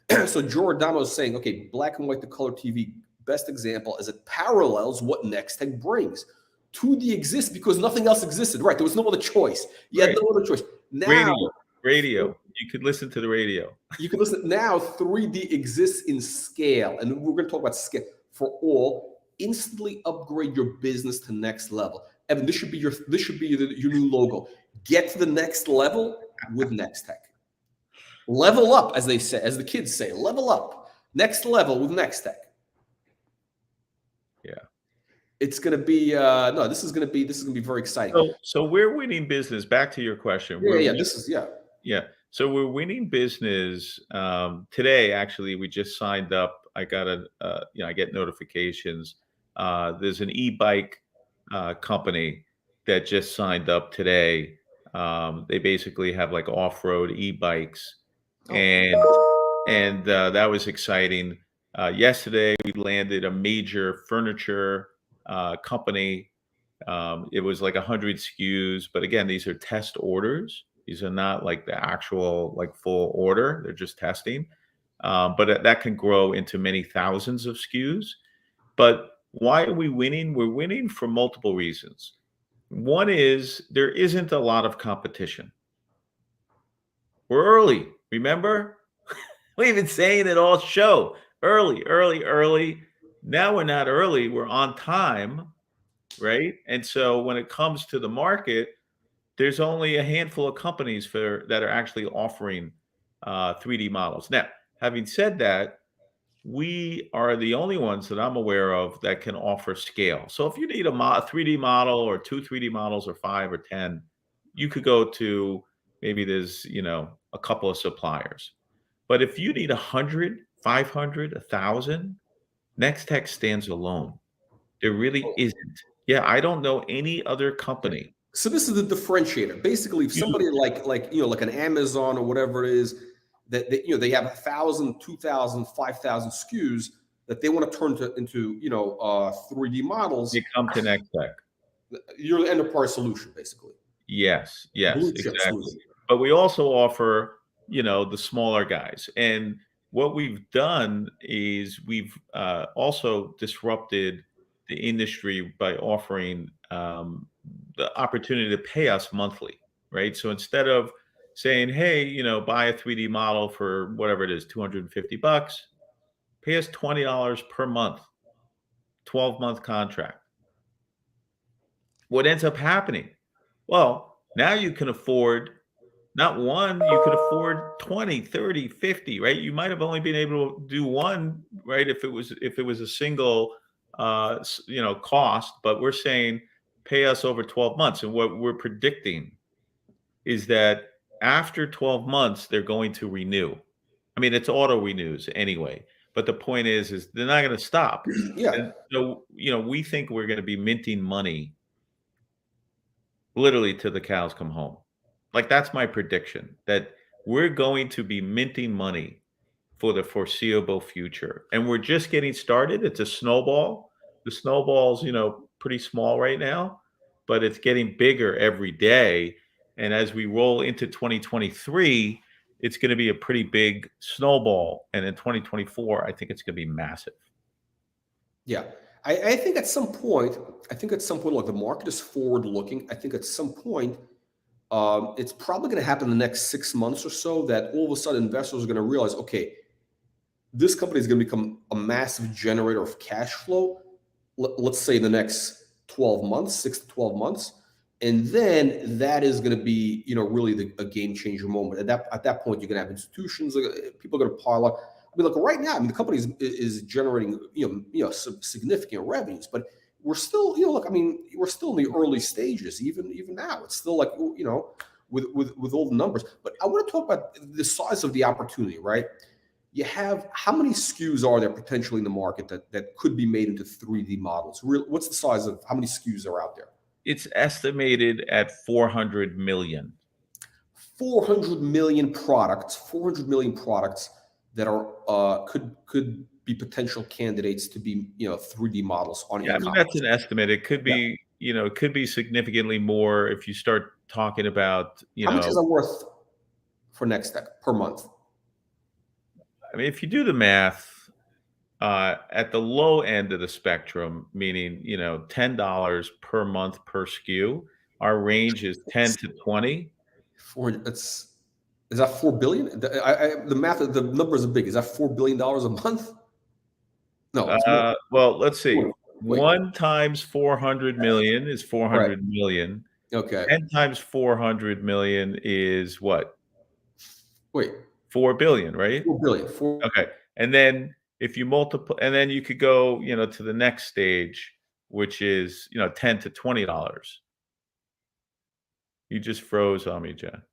Giordano is saying, okay, black and white to color TV, best example is it parallels what NexTech brings. 2D exists because nothing else existed. Right, there was no other choice. You had no other choice. Now, radio. You could listen to the radio. You can listen. Now 3D exists in scale, and we're going to talk about scale for all. Instantly upgrade your business to next level. Evan, this should be your new logo. Get to the next level with NexTech. Level up, as they say, as the kids say, level up. Next level with NexTech. Yeah. It's gonna be this is gonna be very exciting. So we're winning business. Back to your question. So we're winning business. Today, actually, we just signed up. I got I get notifications. There's an e-bike company that just signed up today. They basically have like off-road e-bikes, and that was exciting. Yesterday, we landed a major furniture company. It was like 100 SKUs, but again, these are test orders. These are not like the actual full order. They're just testing. But that can grow into many thousands of SKUs. But why are we winning? We're winning for multiple reasons. One is there isn't a lot of competition. We're early. Remember? We've been saying it all show. Early. Now we're not early. We're on time, right? And so when it comes to the market, there's only a handful of companies that are actually offering 3D models. Now, having said that, we are the only ones that I'm aware of that can offer scale. So if you need a 3D model or 2 3D models or 5 or 10, you could go to maybe there's, a couple of suppliers. But if you need 100, 500, 1,000, NexTech stands alone. There really Oh, isn't. Yeah, I don't know any other okay. company. So this is the differentiator. Basically, if You somebody like an Amazon or whatever it is, that they have 1,000, 2,000, 5,000 SKUs that they want to turn into 3D models, you come to NexTech. you're the enterprise solution, basically. Yes, yes, Blue chip exactly. solution. But we also offer, the smaller guys. And what we've done is we've also disrupted the industry by offering the opportunity to pay us monthly, right? So instead of saying, hey, buy a 3D model for whatever it is, $250, pay us $20 per month, 12-month contract. What ends up happening? Well, now you can afford not one, you could afford 20, 30, 50, right? You might have only been able to do one, right? If it was a single cost, but we're saying pay us over 12 months. And what we're predicting is that after 12 months, they're going to renew. I mean, it's auto renews anyway. But the point is they're not going to stop. Yeah. And so, we think we're going to be minting money literally till the cows come home. Like, that's my prediction, that we're going to be minting money for the foreseeable future. And we're just getting started. It's a snowball. The snowball's, pretty small right now, but it's getting bigger every day. And as we roll into 2023, it's going to be a pretty big snowball. And in 2024, I think it's going to be massive. Yeah. I think at some point, look, the market is forward looking. I think at some point, it's probably going to happen in the next 6 months or so that all of a sudden investors are going to realize, okay, this company is going to become a massive generator of cash flow. Let's say the next 12 months, 6 to 12 months. And then that is going to be, really a game changer moment. At that point, you're going to have institutions, people are going to pile up. I mean, look, right now, the company is generating, some significant revenues, but we're still, look, we're still in the early stages, even now. It's still like, with all the numbers. But I want to talk about the size of the opportunity, right? You have how many SKUs are there potentially in the market that could be made into 3D models? What's the size of how many SKUs are out there? It's estimated at 400 million. 400 million products that are could be potential candidates to be 3D models on Yeah, I mean, e-commerce. that's an estimate. It could Yeah. be, it could be significantly more if you start talking about, How much is that worth for NexTech per month? I mean, if you do the math, at the low end of the spectrum, meaning, $10 per month per SKU, our range is 10 to 20. Is that 4 billion? The math, the numbers are big. Is that $4 billion a month? No, it's more. Well, let's see. Wait, 1 times 400 million is right. 400 million. Okay. 10 times 400 million is what? Wait, 4 billion, right? 4 billion. Okay. And then if you multiply, and then you could go, to the next stage, which is, 10 to $20. You just froze on me, Jen.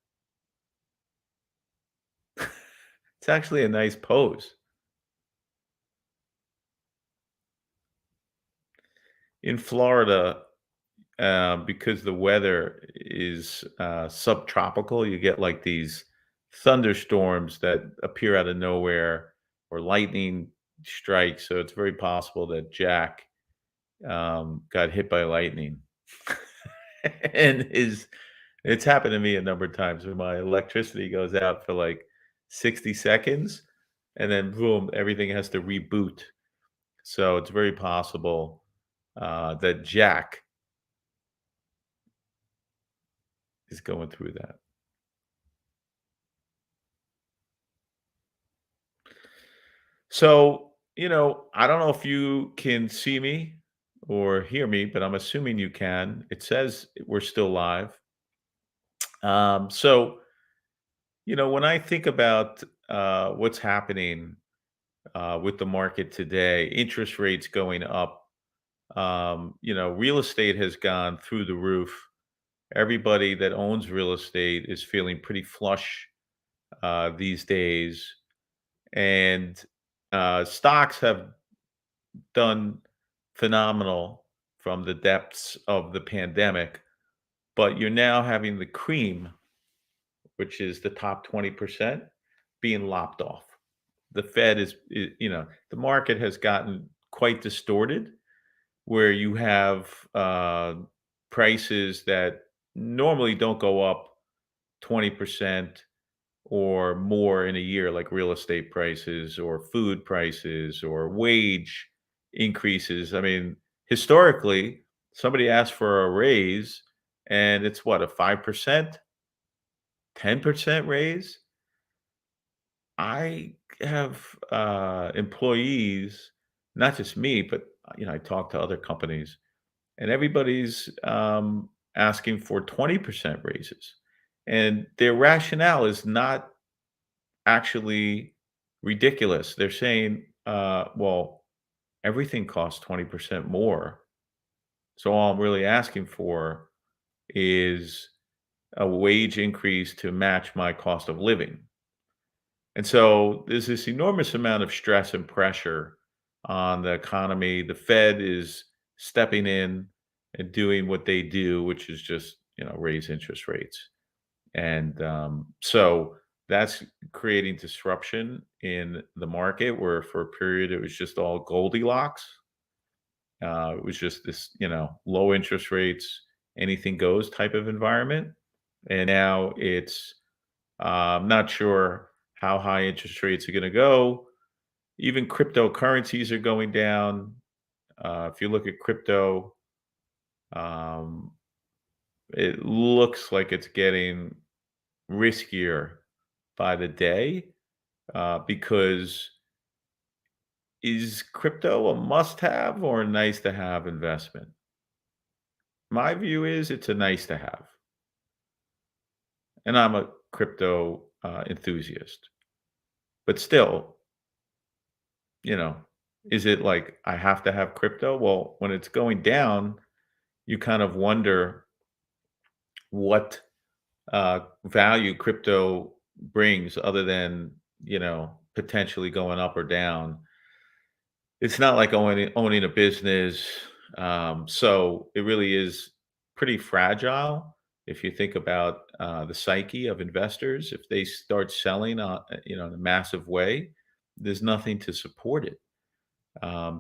It's actually a nice pose. In Florida, because the weather is subtropical, you get like these thunderstorms that appear out of nowhere or lightning strikes. So it's very possible that Jack got hit by lightning. And it's happened to me a number of times where my electricity goes out for like 60 seconds and then boom, everything has to reboot. So it's very possible that Jack is going through that. So, I don't know if you can see me or hear me, but I'm assuming you can. It says we're still live. So When I think about what's happening with the market today, interest rates going up, real estate has gone through the roof. Everybody that owns real estate is feeling pretty flush these days, and stocks have done phenomenal from the depths of the pandemic. But you're now having the cream, which is the top 20%, being lopped off. The Fed the market has gotten quite distorted, where you have prices that normally don't go up 20% or more in a year, like real estate prices or food prices or wage increases. I mean, historically, somebody asks for a raise and it's what, a 5%, 10% raise? I have employees, not just me, but I talk to other companies, and everybody's asking for 20% raises, and their rationale is not actually ridiculous. They're saying, "Well, everything costs 20% more, so all I'm really asking for is a wage increase to match my cost of living." And so there's this enormous amount of stress and pressure on the economy. The Fed is stepping in and doing what they do, which is just, raise interest rates. And so that's creating disruption in the market where for a period it was just all Goldilocks. It was just this, low interest rates, anything goes type of environment. And now it's I'm not sure how high interest rates are going to go. Even cryptocurrencies are going down. If you look at crypto, um, it looks like it's getting riskier by the day because is crypto a must have or a nice to have investment? My view is it's a nice to have. And I'm a crypto enthusiast. But still, you know, is it like I have to have crypto? Well, when it's going down, you kind of wonder what value crypto brings other than, potentially going up or down. It's not like owning a business. So it really is pretty fragile if you think about the psyche of investors. If they start selling, in a massive way, there's nothing to support it.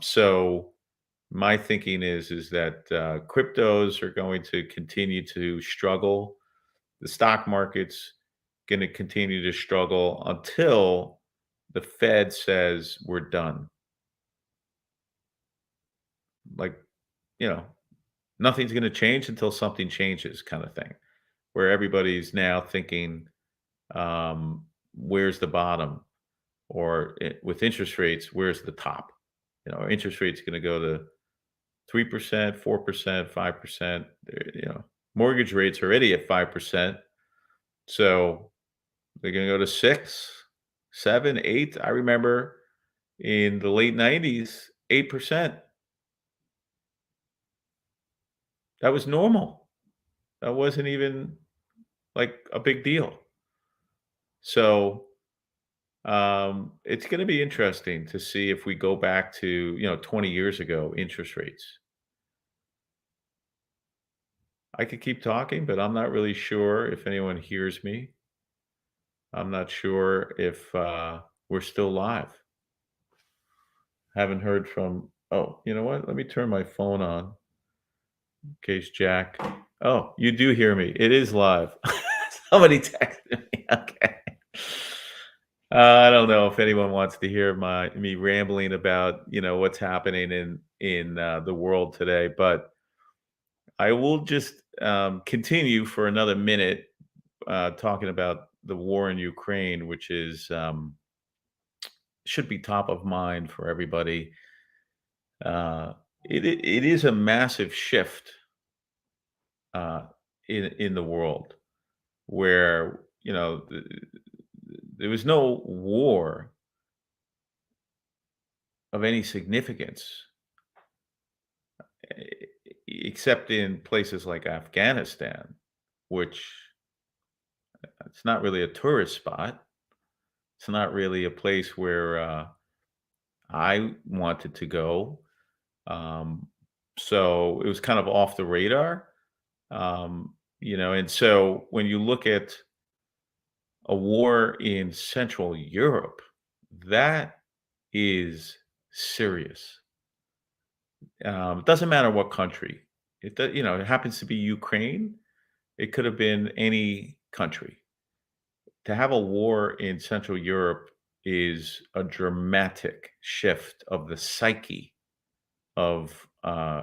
So my thinking is that cryptos are going to continue to struggle. The stock market's going to continue to struggle until the Fed says we're done. Like, you know, nothing's going to change until something changes, kind of thing, where everybody's now thinking, where's the bottom? Or with interest rates, where's the top? Interest rates going to go to 3%, 4%, 5%. Mortgage rates are already at 5%. So they're going to go to 6, 7, 8. I remember in the late 90s, 8%. That was normal. That wasn't even like a big deal. So it's going to be interesting to see if we go back to, 20 years ago, interest rates. I could keep talking, but I'm not really sure if anyone hears me. I'm not sure if we're still live. Haven't heard from. Oh, you know what? Let me turn my phone on in case Jack. Oh, you do hear me. It is live. Somebody texted me. Okay. I don't know if anyone wants to hear me rambling about what's happening in the world today, but I will just continue for another minute talking about the war in Ukraine, which is should be top of mind for everybody. It is a massive shift uh, in the world where there was no war of any significance, except in places like Afghanistan, which it's not really a tourist spot. It's not really a place where I wanted to go. Um, so it was kind of off the radar. And so when you look at a war in Central Europe, that is serious. It doesn't matter what country. It happens to be Ukraine. It could have been any country. To have a war in Central Europe is a dramatic shift of the psyche of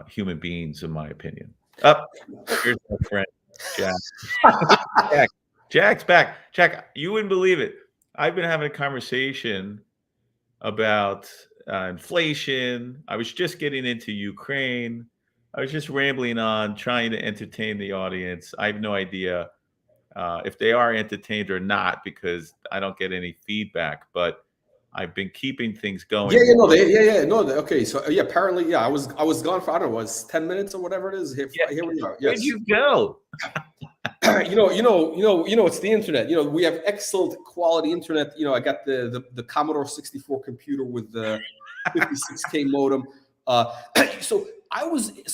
human beings, in my opinion. Up, here's my friend Jack. Jack. Jack's back. Jack, you wouldn't believe it. I've been having a conversation about inflation. I was just getting into Ukraine. I was just rambling on, trying to entertain the audience. I have no idea if they are entertained or not because I don't get any feedback. But I've been keeping things going. Okay, so yeah, apparently, I was gone for, I don't know, was 10 minutes or whatever it is. Here we are. Yes. Where'd you go? It's the internet. We have excellent quality internet. I got the Commodore 64 computer with the 56K modem. So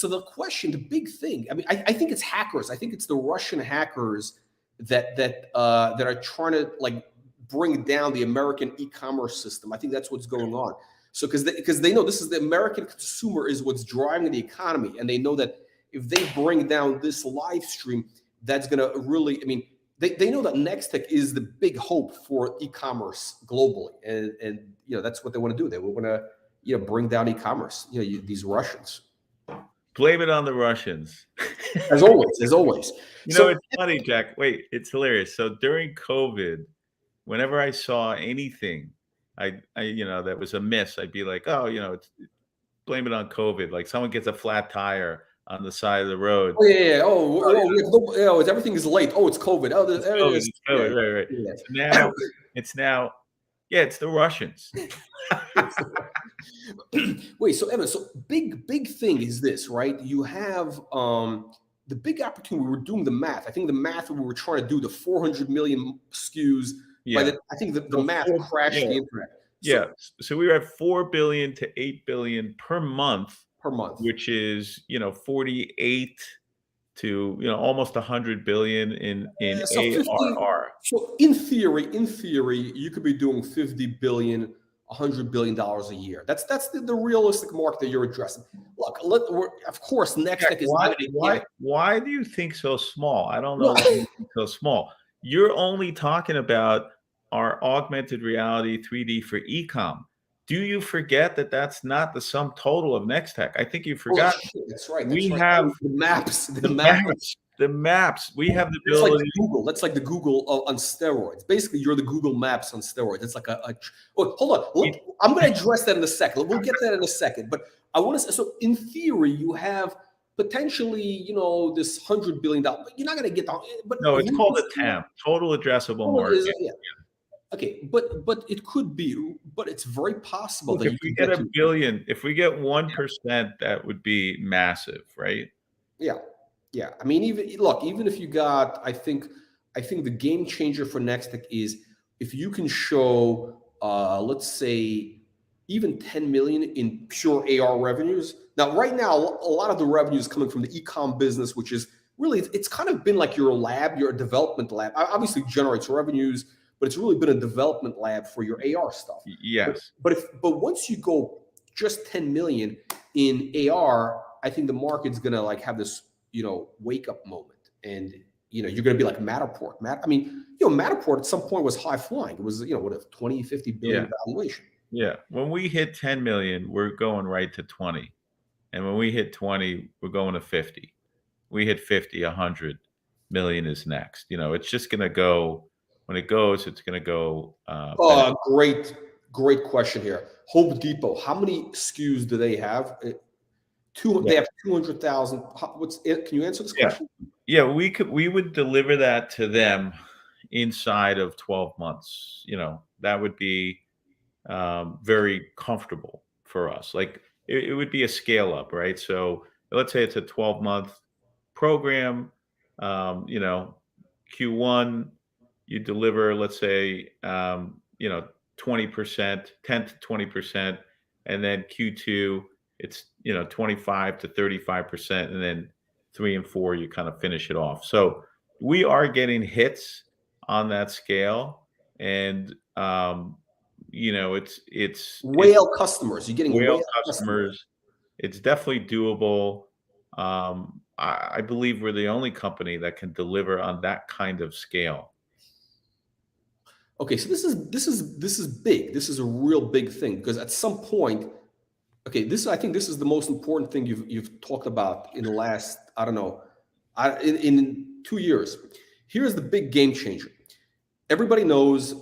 the question, the big thing, I mean, I think it's hackers. I think it's the Russian hackers that are trying to like bring down the American e-commerce system. I think that's what's going on. So because they know this is the American consumer is what's driving the economy, and they know that if they bring down this live stream, that's going to really, I mean, they know that NexTech is the big hope for e-commerce globally, and that's what they want to do. They want to bring down e-commerce. These Russians. Blame it on the Russians. As always. It's funny, Jack. Wait, it's hilarious. So during COVID, whenever I saw anything, I that was a miss, I'd be like, oh, blame it on COVID. Like someone gets a flat tire on the side of the road. Oh yeah. Everything is late. Oh, it's COVID. Oh, it's COVID. Right. Yeah. So now, it's the Russians. Wait, so Evan, so big thing is this, right? You have the big opportunity. We were doing the math. I think the math we were trying to do, the 400 million SKUs. Yeah. I think the math crashed the internet. So we were at 4 billion to 8 billion per month, which is 48 to almost 100 billion in ARR. So in theory, you could be doing 50 billion. $100 billion a year. That's the realistic market that you're addressing. Look, of course, NexTech is why do you think so small? I don't know why you think so small. You're only talking about our augmented reality 3D for e-com. Do you forget that that's not the sum total of NexTech? I think you forgot. That's right. We have the maps. The maps. We have the ability. That's like the Google on steroids. Basically, you're the Google Maps on steroids. It's like hold on. I'm going to address that in a second. We'll get to that in a second. But I want to say, so in theory, you have potentially, this $100 billion. You're not going to get down. But no, it's called a TAM, total addressable market. Okay, but it could be, but it's very possible that if we get a billion, if we get 1%, that would be massive, right? Yeah. I mean, even if you got, I think the game changer for NexTech is if you can show, let's say, even 10 million in pure AR revenues. Now, right now, a lot of the revenue is coming from the e-com business, which is really, it's kind of been like your lab, your development lab. Obviously generates revenues, but it's really been a development lab for your AR stuff. Yes. But once you go just 10 million in AR, I think the market's going to like have this, wake up moment. And, you're going to be like Matterport. Matterport at some point was high flying. It was, what a 20, 50 billion valuation. Yeah. When we hit 10 million, we're going right to 20. And when we hit 20, we're going to 50. We hit 50, 100 million is next. It's just going to go, when it goes, it's going to go. Great question here. Home Depot, how many SKUs do they have? They have 200,000. Can you answer this question? Yeah, we would deliver that to them inside of 12 months. That would be very comfortable for us. Like it would be a scale up, right? So let's say it's a 12-month program. Q1, you deliver, let's say, 20%, 10 to 20%, and then Q2, it's 25 to 35%, and then 3 and 4, you kind of finish it off. So we are getting hits on that scale, and it's Whale customers. You're getting whale whale customers. customers. It's definitely doable. I believe we're the only company that can deliver on that kind of scale. Okay, so this is big. This is a real big thing because at some point, okay, I think this is the most important thing you've talked about in the last, I don't know, in 2 years. Here's the big game changer. Everybody knows,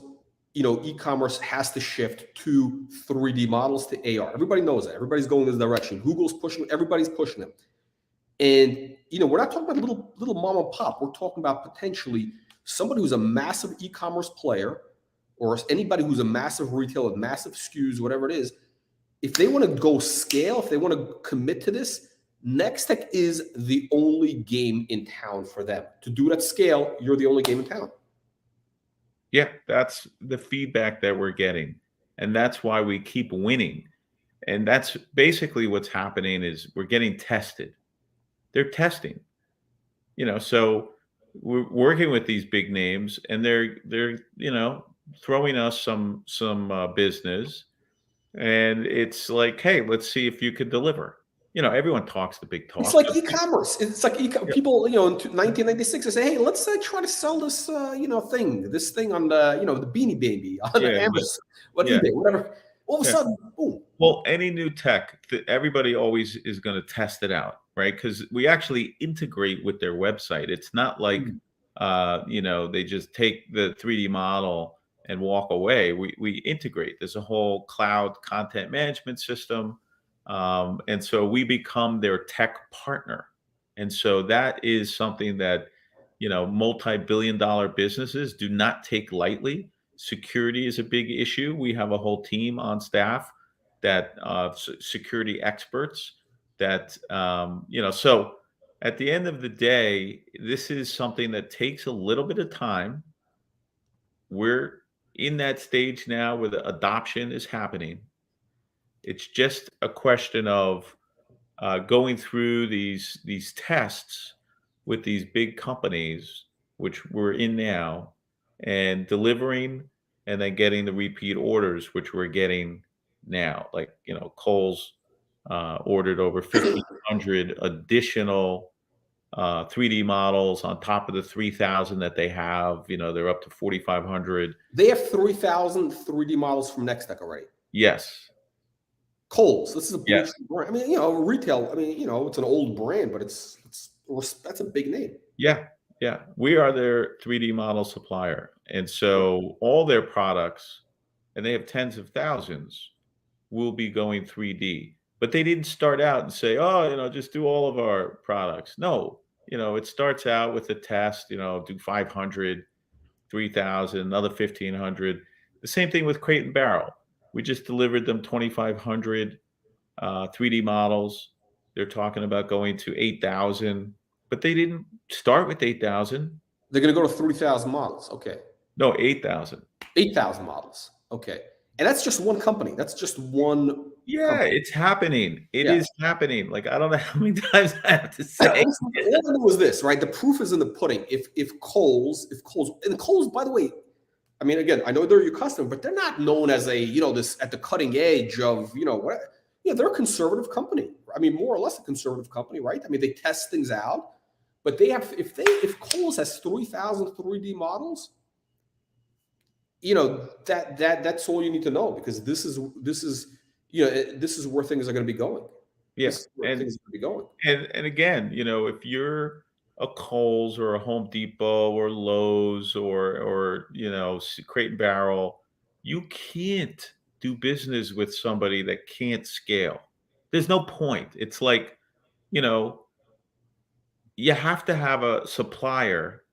e-commerce has to shift to 3D models, to AR. Everybody knows that. Everybody's going this direction. Google's pushing. Everybody's pushing them. And we're not talking about little mom and pop. We're talking about potentially somebody who's a massive e-commerce player, or anybody who's a massive retailer, massive SKUs, whatever it is. If they want to go scale, if they want to commit to this, NexTech is the only game in town for them. To do it at scale, you're the only game in town. Yeah, that's the feedback that we're getting. And that's why we keep winning. And that's basically what's happening is we're getting tested. They're testing. So we're working with these big names, and they're throwing us some business, and it's like, hey, let's see if you could deliver. Everyone talks the big talk. It's like e-commerce. It's like people, in 1996, they say, hey, let's try to sell this, this thing on the, the Beanie Baby on Amazon, eBay, whatever. All of a sudden, boom. Well, any new tech, everybody always is going to test it out, right? Because we actually integrate with their website. It's not like, they just take the 3D model and walk away. We integrate. There's a whole cloud content management system. And so we become their tech partner. And so that is something that, multi-billion-dollar businesses do not take lightly. Security is a big issue. We have a whole team on staff that security experts that, so at the end of the day, this is something that takes a little bit of time. We're in that stage now where the adoption is happening. It's just a question of going through these tests with these big companies, which we're in now, and delivering, and then getting the repeat orders, which we're getting now. Like, Kohl's ordered over 1,500 additional 3D models on top of the 3,000 that they have. They're up to 4,500. They have 3,000 3D models from NexTech already. Yes. Kohl's. This is a blue chip brand. I mean, retail. I mean, it's an old brand, but that's a big name. Yeah. We are their 3D model supplier, and so all their products, and they have tens of thousands, will be going 3D. But they didn't start out and say, "Oh, just do all of our products." No, it starts out with a test. Do 500, 3,000, another 1,500. The same thing with Crate and Barrel. We just delivered them 2,500 3D models. They're talking about going to 8,000, but they didn't start with 8,000. They're going to go to 3,000 models. Okay. No, 8,000. 8,000 models. Okay. And that's just one company. That's just one. Yeah, company. It's happening. It is happening. Like, I don't know how many times I have to say. All I know was this, right? The proof is in the pudding. If Kohl's, and Kohl's, by the way, I mean, again, I know they're your customer, but they're not known as a, this at the cutting edge of, what. Yeah, they're a conservative company. I mean, more or less a conservative company, right? I mean, they test things out, but they have, if Kohl's has 3,000 3D models, that's all you need to know, because this is where things are going to be going. Yes, yeah, things are going to be going. And again, if you're a Kohl's or a Home Depot or Lowe's or Crate and Barrel, you can't do business with somebody that can't scale. There's no point. It's like, you have to have a supplier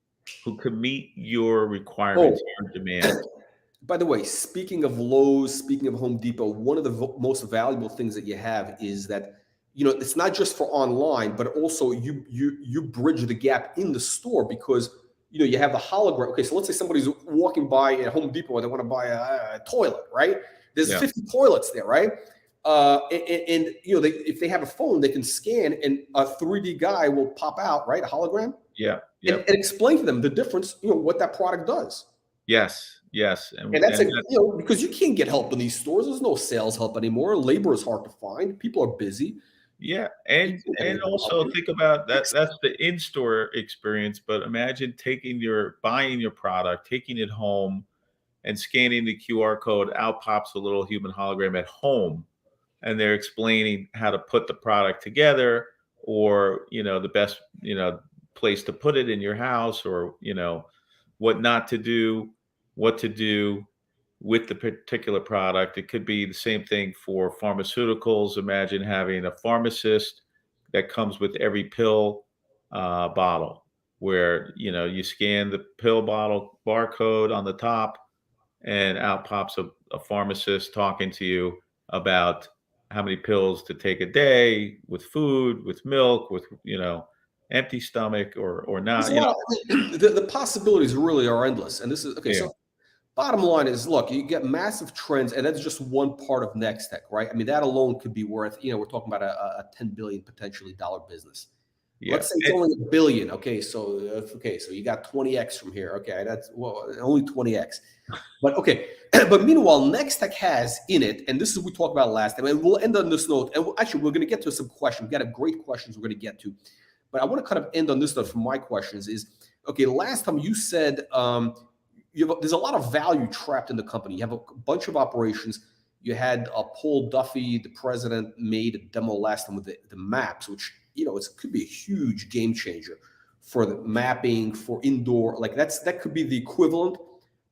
who can meet your requirements, your demands. By the way, speaking of Lowe's, speaking of Home Depot, one of the most valuable things that you have is that, it's not just for online, but also you bridge the gap in the store because you have the hologram. Okay, so let's say somebody's walking by at Home Depot and they want to buy a toilet, right? There's 50 toilets there, right? And if they have a phone, they can scan and a 3D guy will pop out, right? A hologram. Yeah. And explain to them the difference, what that product does. Yes. And that's because you can't get help in these stores. There's no sales help anymore. Labor is hard to find. People are busy. Yeah. And also think about that. That's the in-store experience. But imagine buying your product, taking it home and scanning the QR code. Out pops a little human hologram at home. And they're explaining how to put the product together or, the best, place to put it in your house or, what not to do, what to do with the particular product. It could be the same thing for pharmaceuticals. Imagine having a pharmacist that comes with every pill bottle where, you scan the pill bottle barcode on the top and out pops a pharmacist talking to you about how many pills to take a day with food, with milk, with, empty stomach or not. The possibilities really are endless. And this is okay. Yeah. So bottom line is, look, you get massive trends, and that's just one part of NexTech, right? I mean, that alone could be worth, we're talking about a $10 billion potentially dollar business. Yeah. Let's say it's only $1 billion. Okay, so you got 20x from here. Okay, that's only 20x. But okay, but meanwhile, NexTech has in it, and this is what we talked about last time, and we'll end on this note. And actually, we're going to get to some questions. We got a great questions we're going to get to, but I want to kind of end on this note. From my questions is, okay, last time you said there's a lot of value trapped in the company. You have a bunch of operations. You had Paul Duffy, the president, made a demo last time with the maps, which it could be a huge game changer for the mapping for indoor. Like that could be the equivalent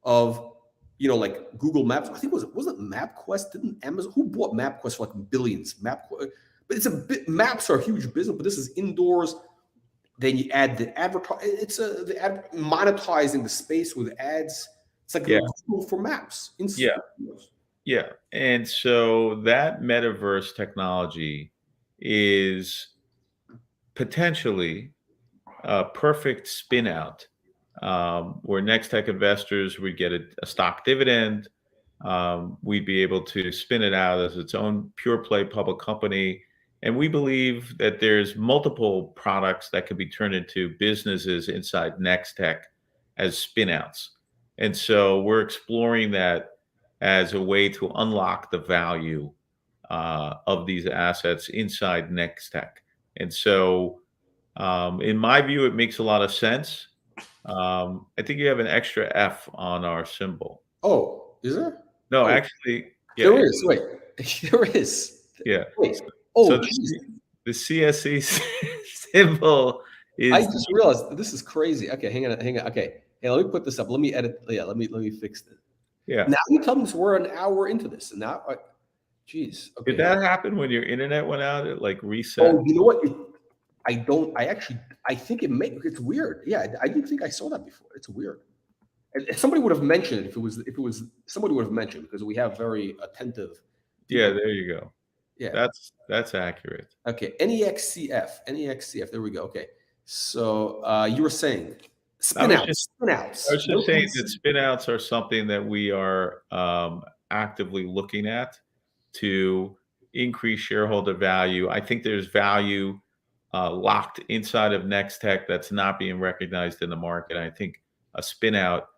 of like Google Maps. I think wasn't MapQuest? Didn't Amazon? Who bought MapQuest for like billions? MapQuest, but maps are a huge business. But this is indoors. Then you add the monetizing the space with ads. It's like Google for maps. Yeah. And so that metaverse technology is potentially a perfect spin out where NexTech investors would get a stock dividend. We'd be able to spin it out as its own pure play public company. And we believe that there's multiple products that could be turned into businesses inside NexTech as spin outs. And so we're exploring that as a way to unlock the value of these assets inside NexTech. And so in my view, it makes a lot of sense. I think you have an extra F on our symbol. Oh, is there? No, actually, yeah, there is. Wait, there is. Yeah. Wait. So the CSE symbol is. I just realized this is crazy. Okay, hang on. Okay, hey, let me put this up. Let me edit. Yeah, let me fix it. Yeah. Now you tell me we're an hour into this, and now, geez. Okay. Did that happen when your internet went out? It like reset. Oh, you know what? I think it's weird. Yeah, I didn't think I saw that before. It's weird. And somebody would have mentioned it if it was somebody would have mentioned because we have very attentive people. Yeah, there you go. Yeah, that's accurate. Okay, NEXCF. There we go. Okay, so you were saying spin-outs. I was just saying that spin-outs are something that we are actively looking at to increase shareholder value. I think there's value locked inside of NexTech that's not being recognized in the market. I think a spin-out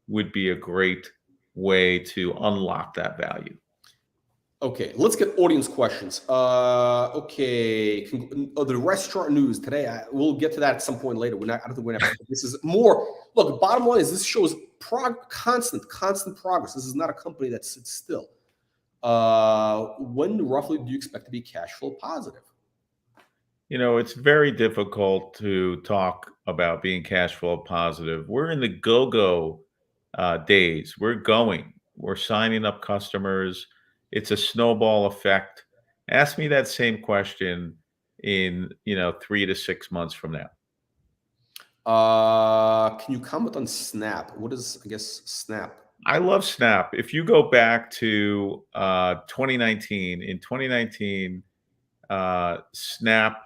would be a great way to unlock that value. Okay, let's get audience questions. Okay, the restaurant news today. We'll get to that at some point later. I don't think we're gonna. This is more. Look, bottom line is this shows constant progress. This is not a company that sits still. When roughly do you expect to be cash flow positive? It's very difficult to talk about being cash flow positive. We're in the go-go days. We're signing up customers. It's a snowball effect. Ask me that same question in 3 to 6 months from now. Can you comment on Snap? What is, I guess, Snap? I love Snap. If you go back to 2019, in 2019, Snap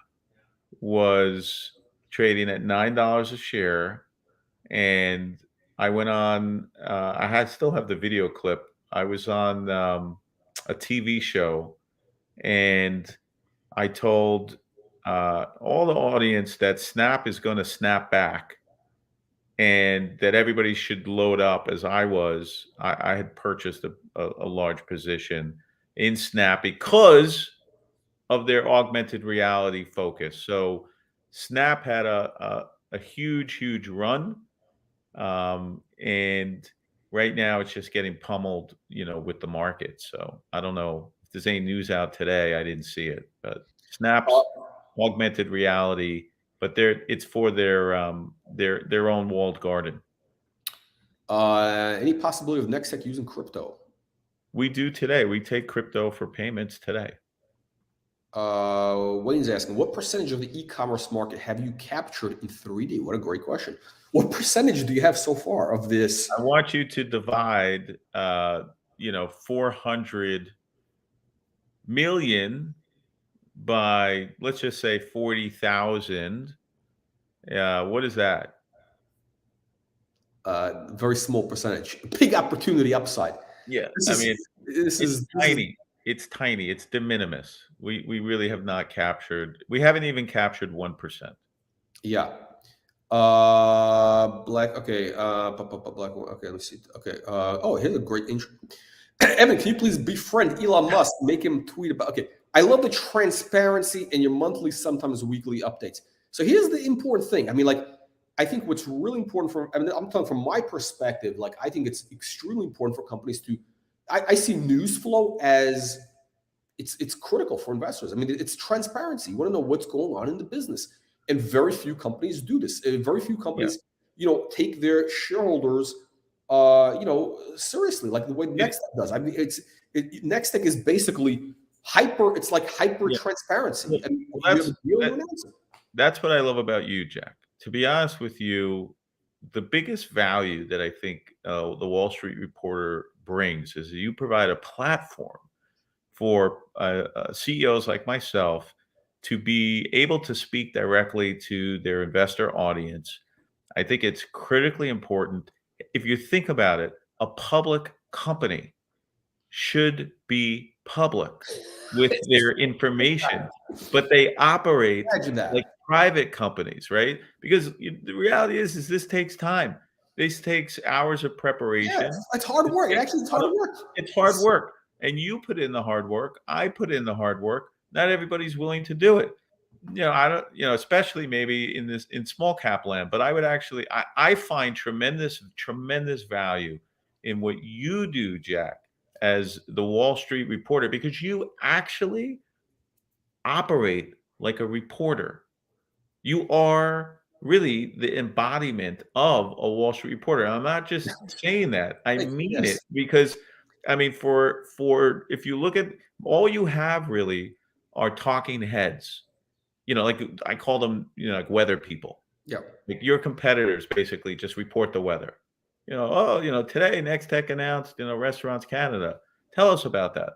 was trading at $9 a share, and I went on. Still have the video clip. I was on a TV show, and I told all the audience that Snap is going to snap back, and that everybody should load up. As I had purchased a large position in Snap because of their augmented reality focus. So Snap had a huge run, and right now it's just getting pummeled, with the market. So I don't know if there's any news out today. I didn't see it, but Snap's augmented reality, but it's for their own walled garden. Any possibility of NexTech using crypto? We do today. We take crypto for payments today. Wayne's asking, what percentage of the e-commerce market have you captured in 3D? What a great question. What percentage do you have so far of this? I want you to divide, 400 million by, let's just say 40,000. What is that? Very small percentage. Big opportunity upside. Yeah, This is tiny. It's tiny. It's de minimis. We really have not captured. We haven't even captured 1%. Yeah. Black. Okay. Black. Okay. Let me see. Okay. Oh, here's a great intro. Evan, can you please befriend Elon Musk? Make him tweet about. Okay. I love the transparency and your monthly, sometimes weekly updates. So here's the important thing. I mean, like, I think what's really important I'm telling from my perspective, like, I think it's extremely important for companies to, I see news flow as it's critical for investors. I mean, it's transparency. You want to know what's going on in the business. And very few companies do this. Very few companies, take their shareholders, seriously, like the way NexTech does. I mean, NexTech is basically hyper transparency. That's what I love about you, Jack. To be honest with you, the biggest value that I think the Wall Street Reporter brings is that you provide a platform for CEOs like myself to be able to speak directly to their investor audience. I think it's critically important. If you think about it, a public company should be public with their information, but they operate like private companies, right? Because the reality is this takes time. This takes hours of preparation. Yeah, it's hard work. It's hard work. It's hard work. And you put in the hard work. I put in the hard work. Not everybody's willing to do it. I don't, especially maybe in small cap land, but I would actually, I find tremendous value in what you do, Jack, as the Wall Street Reporter, because you actually operate like a reporter. You are really the embodiment of a Wall Street Reporter. And I'm not just saying that. I mean it, because I mean, for if you look at, all you have really are talking heads. Like I call them, like weather people. Yeah. Like your competitors basically just report the weather. Today NexTech announced, Restaurants Canada. Tell us about that.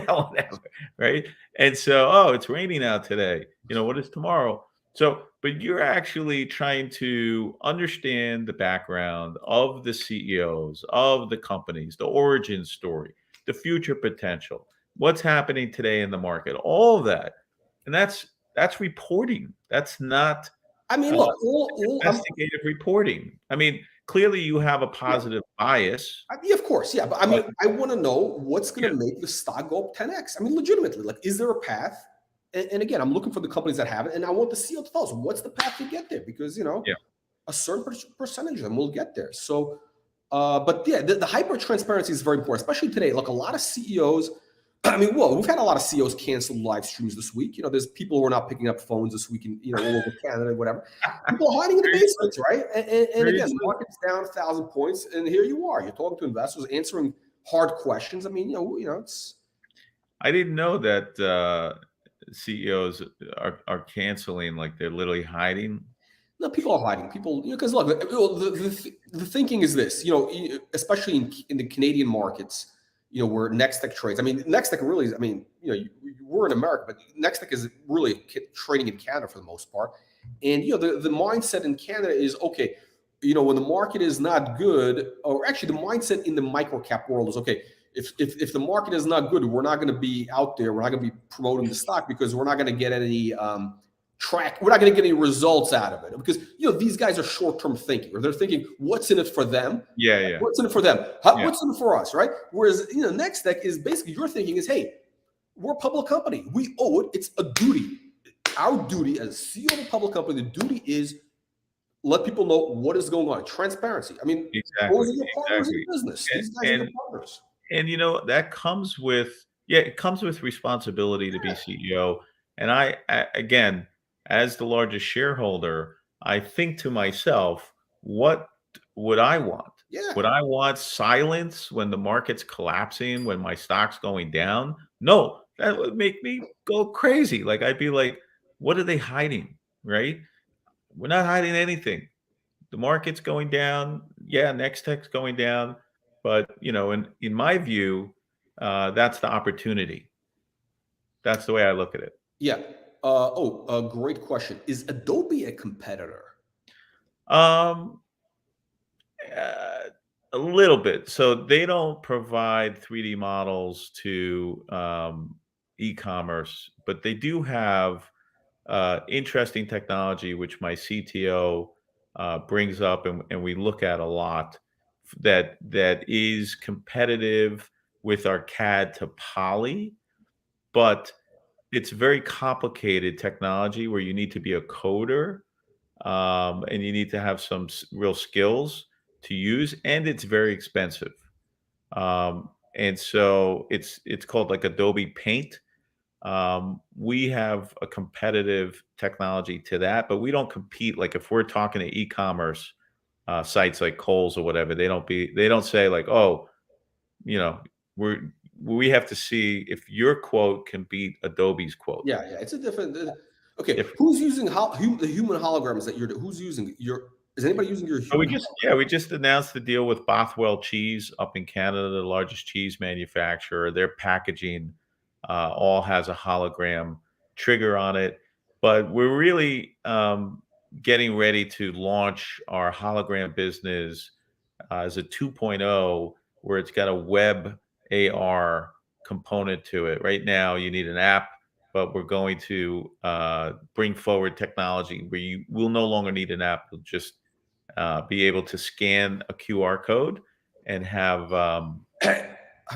Whatever, right? And so, it's raining out today. What is tomorrow? So, but you're actually trying to understand the background of the CEOs, of the companies, the origin story, the future potential, what's happening today in the market, all of that. And that's reporting. That's not, I mean, look, investigative reporting. I mean, clearly you have a positive bias. Of course, yeah. But I mean, I want to know what's going to make the stock go up 10x. I mean, legitimately, like, is there a path? And again, I'm looking for the companies that have it, and I want the CEO to tell us what's the path to get there, because a certain percentage of them will get there. So, but yeah, the hyper transparency is very important, especially today. Like, a lot of CEOs. I mean, we've had a lot of CEOs cancel live streams this week. There's people who are not picking up phones this week in, all over Canada, whatever. People are hiding in the basements, right? And again, the market's down 1,000 points, and here you are. You're talking to investors, answering hard questions. I mean, it's. I didn't know that CEOs are canceling, like they're literally hiding. No, people are hiding. People, because look, the thinking is this, especially in the Canadian markets, where NexTech trades. I mean, NexTech really, we're in America, but NexTech is really trading in Canada for the most part. And, the mindset in Canada is, okay, when the market is not good, or actually the mindset in the micro cap world is, okay, if the market is not good, we're not going to be out there. We're not going to be promoting the stock because we're not going to get any, we're not going to get any results out of it, because these guys are short-term thinking, or they're thinking what's in it for them. Yeah. What's in it for them? What's in it for us, right? Whereas NexTech is basically, your thinking is, hey, we're a public company, we owe it, it's a duty. Our duty as CEO of a public company, the duty is let people know what is going on. Transparency. I mean, Exactly. those are your partners in business. These guys are your partners. And that comes with, it comes with responsibility to be CEO. And again, as the largest shareholder, I think to myself, what would I want? Yeah. Would I want silence when the market's collapsing, when my stock's going down? No, that would make me go crazy. Like, I'd be like, what are they hiding? Right? We're not hiding anything. The market's going down. Yeah, NexTech's going down. But, in my view, that's the opportunity. That's the way I look at it. Yeah. Great question. Is Adobe a competitor? Um, a little bit. So they don't provide 3D models to e-commerce, but they do have interesting technology, which my CTO brings up, and we look at a lot, that is competitive with our CAD to poly, but it's very complicated technology where you need to be a coder, and you need to have some real skills to use, and it's very expensive. And so it's called like Adobe Paint. We have a competitive technology to that, but we don't compete. Like, if we're talking to e-commerce sites like Kohl's or whatever, they don't say like, oh, we have to see if your quote can beat Adobe's quote. Yeah, it's a different. Okay, If who's using the human holograms that you're? Who's using your? Is anybody using your human? we just announced the deal with Bothwell Cheese up in Canada, the largest cheese manufacturer. Their packaging all has a hologram trigger on it, but we're really getting ready to launch our hologram business as a 2.0, where it's got a web AR component to it. Right now, you need an app, but we're going to bring forward technology where you will no longer need an app. You'll just be able to scan a QR code and have. Hang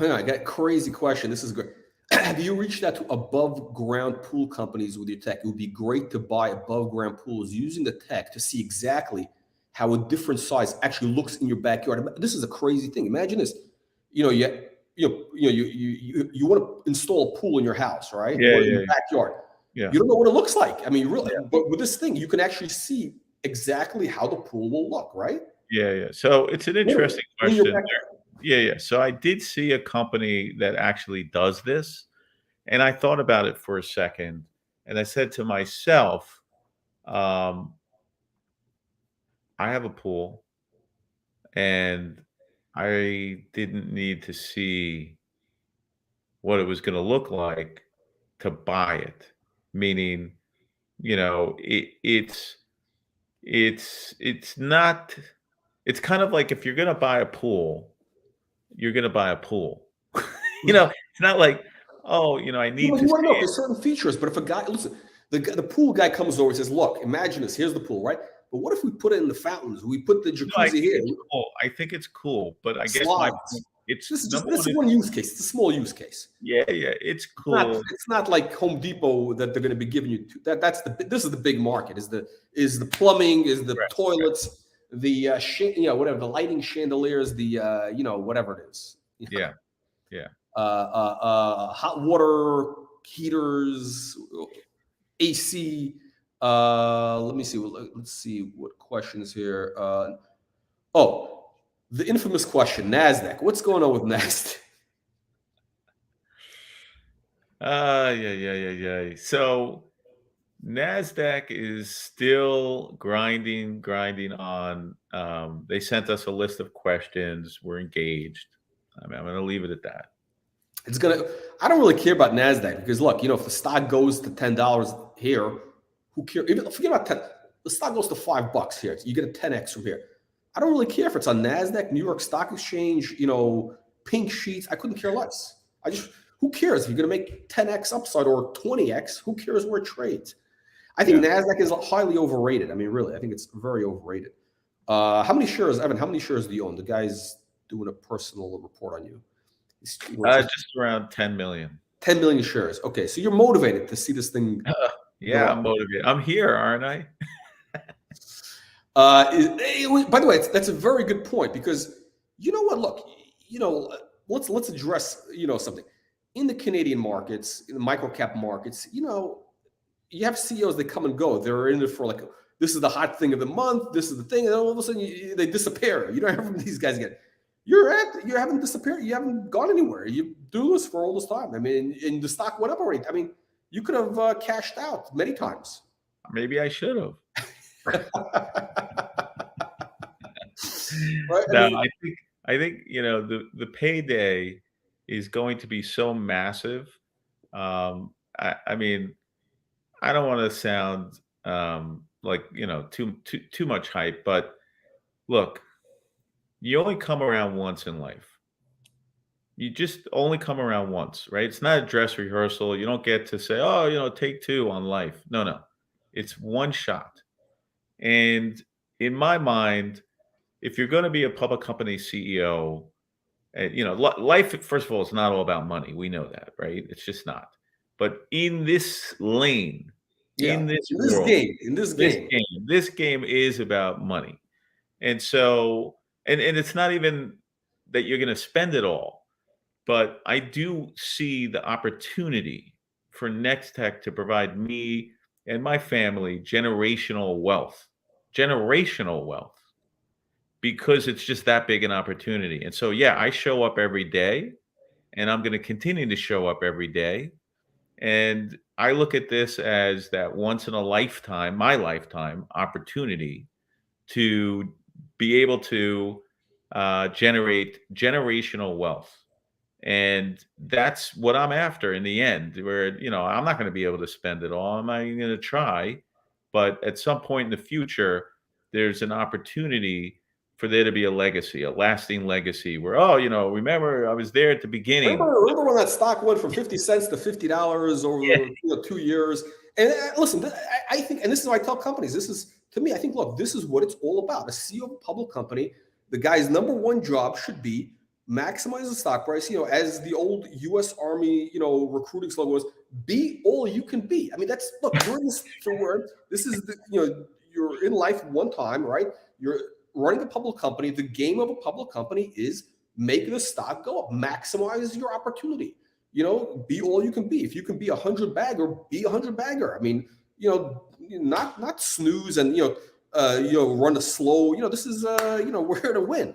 on, I got a crazy question. This is great. Have you reached out to above ground pool companies with your tech? It would be great to buy above ground pools using the tech to see exactly how a different size actually looks in your backyard. This is a crazy thing. Imagine this. You want to install a pool in your house, right? Yeah, Or in your backyard. Yeah. You don't know what it looks like. I mean, really, but with this thing, you can actually see exactly how the pool will look, right? Yeah. So it's an interesting In your question. backyard. Yeah. So I did see a company that actually does this, and I thought about it for a second, and I said to myself, I have a pool, and I didn't need to see what it was going to look like to buy it. Meaning, it's not. It's kind of like, if you're going to buy a pool, you're going to buy a pool. It's not like, oh, I need to You want to know see it. there's certain features, but if a guy, listen, the pool guy comes over and says, "Look, imagine this. Here's the pool, right? But what if we put it in the fountains? We put the No, I jacuzzi think here, it's cool. I think it's cool, but I guess my point, slides." it's This number is one. one use case. It's a small use case. Yeah, it's cool. It's not like Home Depot that they're going to be giving you. This is the big market. Is the plumbing, is the toilets, the whatever, the lighting chandeliers, the whatever it is. Yeah. Hot water heaters, AC. Let me see. Let's see what questions here. The infamous question: NASDAQ. What's going on with NASDAQ? Yeah. So NASDAQ is still grinding on. They sent us a list of questions. We're engaged. I mean, I'm going to leave it at that. It's gonna. I don't really care about Nasdaq because look, if the stock goes to $10 here, who cares? Even forget about 10. The stock goes to $5 here. You get a 10x from here. I don't really care if it's on Nasdaq, New York Stock Exchange, pink sheets. I couldn't care less. Who cares if you're gonna make 10x upside or 20x? Who cares where it trades? I think Nasdaq is highly overrated. I mean, really, I think it's very overrated. How many shares, Evan? How many shares do you own? The guy's doing a personal report on you. Just around 10 million. 10 million shares. Okay, so you're motivated to see this thing. Yeah, I'm motivated. I'm here, aren't I? By the way, that's a very good point because you know what? Look, let's address something in the Canadian markets, in the micro cap markets. You have CEOs that come and go. They're in it for like, this is the hot thing of the month. This is the thing, and all of a sudden they disappear. You don't hear from these guys again. You haven't disappeared. You haven't gone anywhere. You do this for all this time. I mean, and the stock went up already. I mean, you could have cashed out many times. Maybe I should have. Right? No, I think the payday is going to be so massive. I mean, I don't want to sound like too much hype, but look, you only come around once in life. You just only come around once, right? It's not a dress rehearsal. You don't get to say, oh, take two on life. No. It's one shot. And in my mind, if you're going to be a public company CEO, life, first of all, it's not all about money. We know that, right? It's just not. But in this lane, in this game is about money. And so, and it's not even that you're going to spend it all, but I do see the opportunity for NexTech to provide me and my family generational wealth, because it's just that big an opportunity. And so, yeah, I show up every day and I'm going to continue to show up every day. And I look at this as that once in a lifetime, my lifetime opportunity to be able to generate generational wealth. And that's what I'm after in the end, where, I'm not going to be able to spend it all. I'm not even going to try. But at some point in the future, there's an opportunity for there to be a legacy, a lasting legacy where, remember I was there at the beginning. Remember when that stock went from 50 cents to $50 over 2 years? And listen, I think, and this is what I tell companies, to me, I think, look, this is what it's all about. A CEO of a public company, the guy's number one job should be maximize the stock price, as the old U.S. Army, recruiting slogan was, be all you can be. I mean, look, you're in this word. This is you're in life one time, right? You're running a public company. The game of a public company is make the stock go up, maximize your opportunity. Be all you can be. If you can be 100 bagger, be 100 bagger. I mean, not snooze and run a slow. This is we're here to win.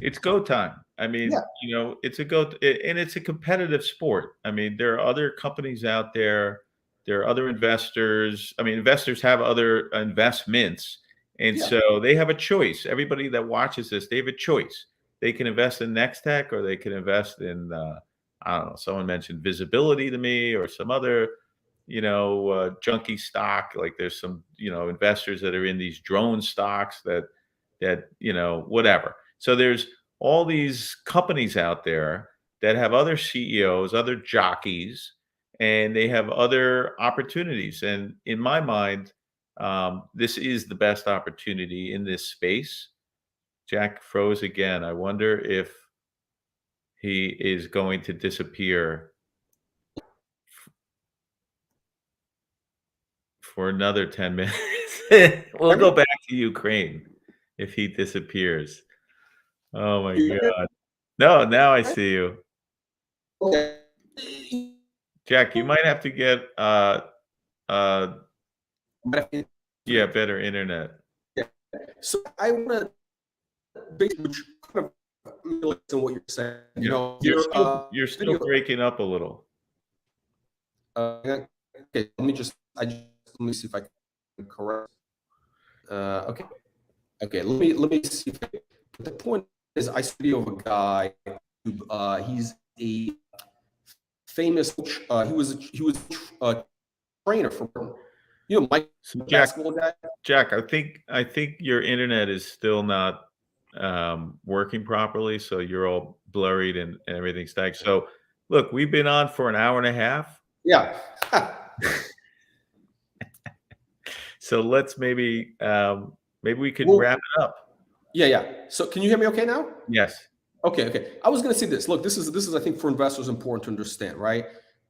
It's go time. I mean, it's and it's a competitive sport. I mean, there are other companies out there. There are other investors. I mean, investors have other investments. And so they have a choice. Everybody that watches this, they have a choice. They can invest in NexTech, or they can invest in, I don't know, someone mentioned visibility to me, or some other, junky stock. Like there's some, investors that are in these drone stocks that whatever. So there's all these companies out there that have other CEOs, other jockeys, and they have other opportunities. And in my mind, this is the best opportunity in this space. Jack froze again. I wonder if he is going to disappear for another 10 minutes. We'll go back to Ukraine if he disappears. Oh my God. No, now I see you. Okay. Jack, you might have to get better internet. Yeah. So I want to basically kind of listen what you're saying. You're still breaking up a little. Okay, let me just Let me see if I can correct. Okay. Okay. Let me see. The point is, I see of a guy. He's a famous. He was a trainer for, Mike, So basketball guy. Jack, I think your internet is still not working properly, so you're all blurred and everything's stacked. So look, we've been on for an hour and a half. Yeah. So let's maybe we could wrap it up. Yeah. So can you hear me okay now? Yes. Okay. I was going to say this. Look, this is I think for investors important to understand, right?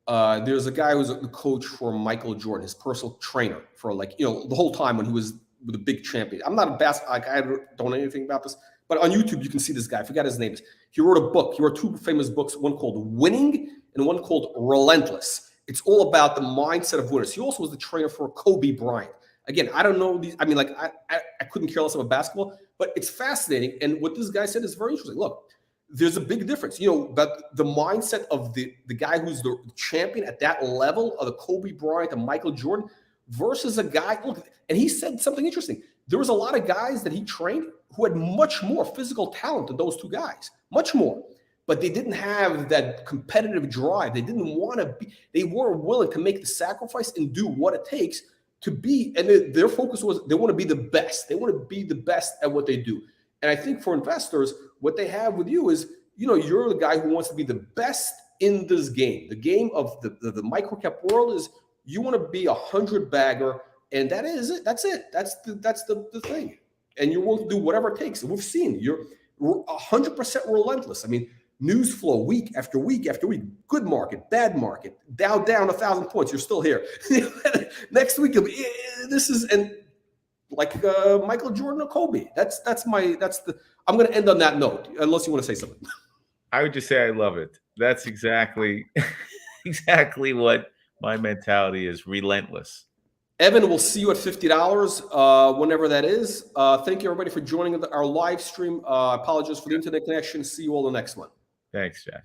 There's a guy who's the coach for Michael Jordan, his personal trainer for the whole time when he was with a big champion. I'm not I don't know anything about this, but on YouTube you can see this guy. I forgot his name. He wrote a book. He wrote two famous books, one called Winning and one called Relentless. It's all about the mindset of winners. He also was the trainer for Kobe Bryant. Again, I don't know these. I mean, I couldn't care less about basketball, but it's fascinating. And what this guy said is very interesting. Look, there's a big difference, about the mindset of the guy who's the champion at that level of the Kobe Bryant and Michael Jordan versus a guy. Look, and he said something interesting. There was a lot of guys that he trained who had much more physical talent than those two guys, much more. But they didn't have that competitive drive. They didn't want to be. They weren't willing to make the sacrifice and do what it takes to be. And their focus was they want to be the best. They want to be the best at what they do. And I think for investors, what they have with you is, you're the guy who wants to be the best in this game. The game of the microcap world is you want to be 100 bagger, and that is it. That's it. That's the thing. And you're willing to do whatever it takes. And we've seen you're 100% relentless. I mean, news flow week after week after week. Good market, bad market, down 1,000 points. You're still here. Next week, and like Michael Jordan or Kobe. I'm going to end on that note, unless you want to say something. I would just say I love it. That's exactly what my mentality is. Relentless. Evan, we'll see you at $50 whenever that is. Thank you, everybody, for joining our live stream. Apologies for the internet connection. See you all the next one. Thanks, Jack.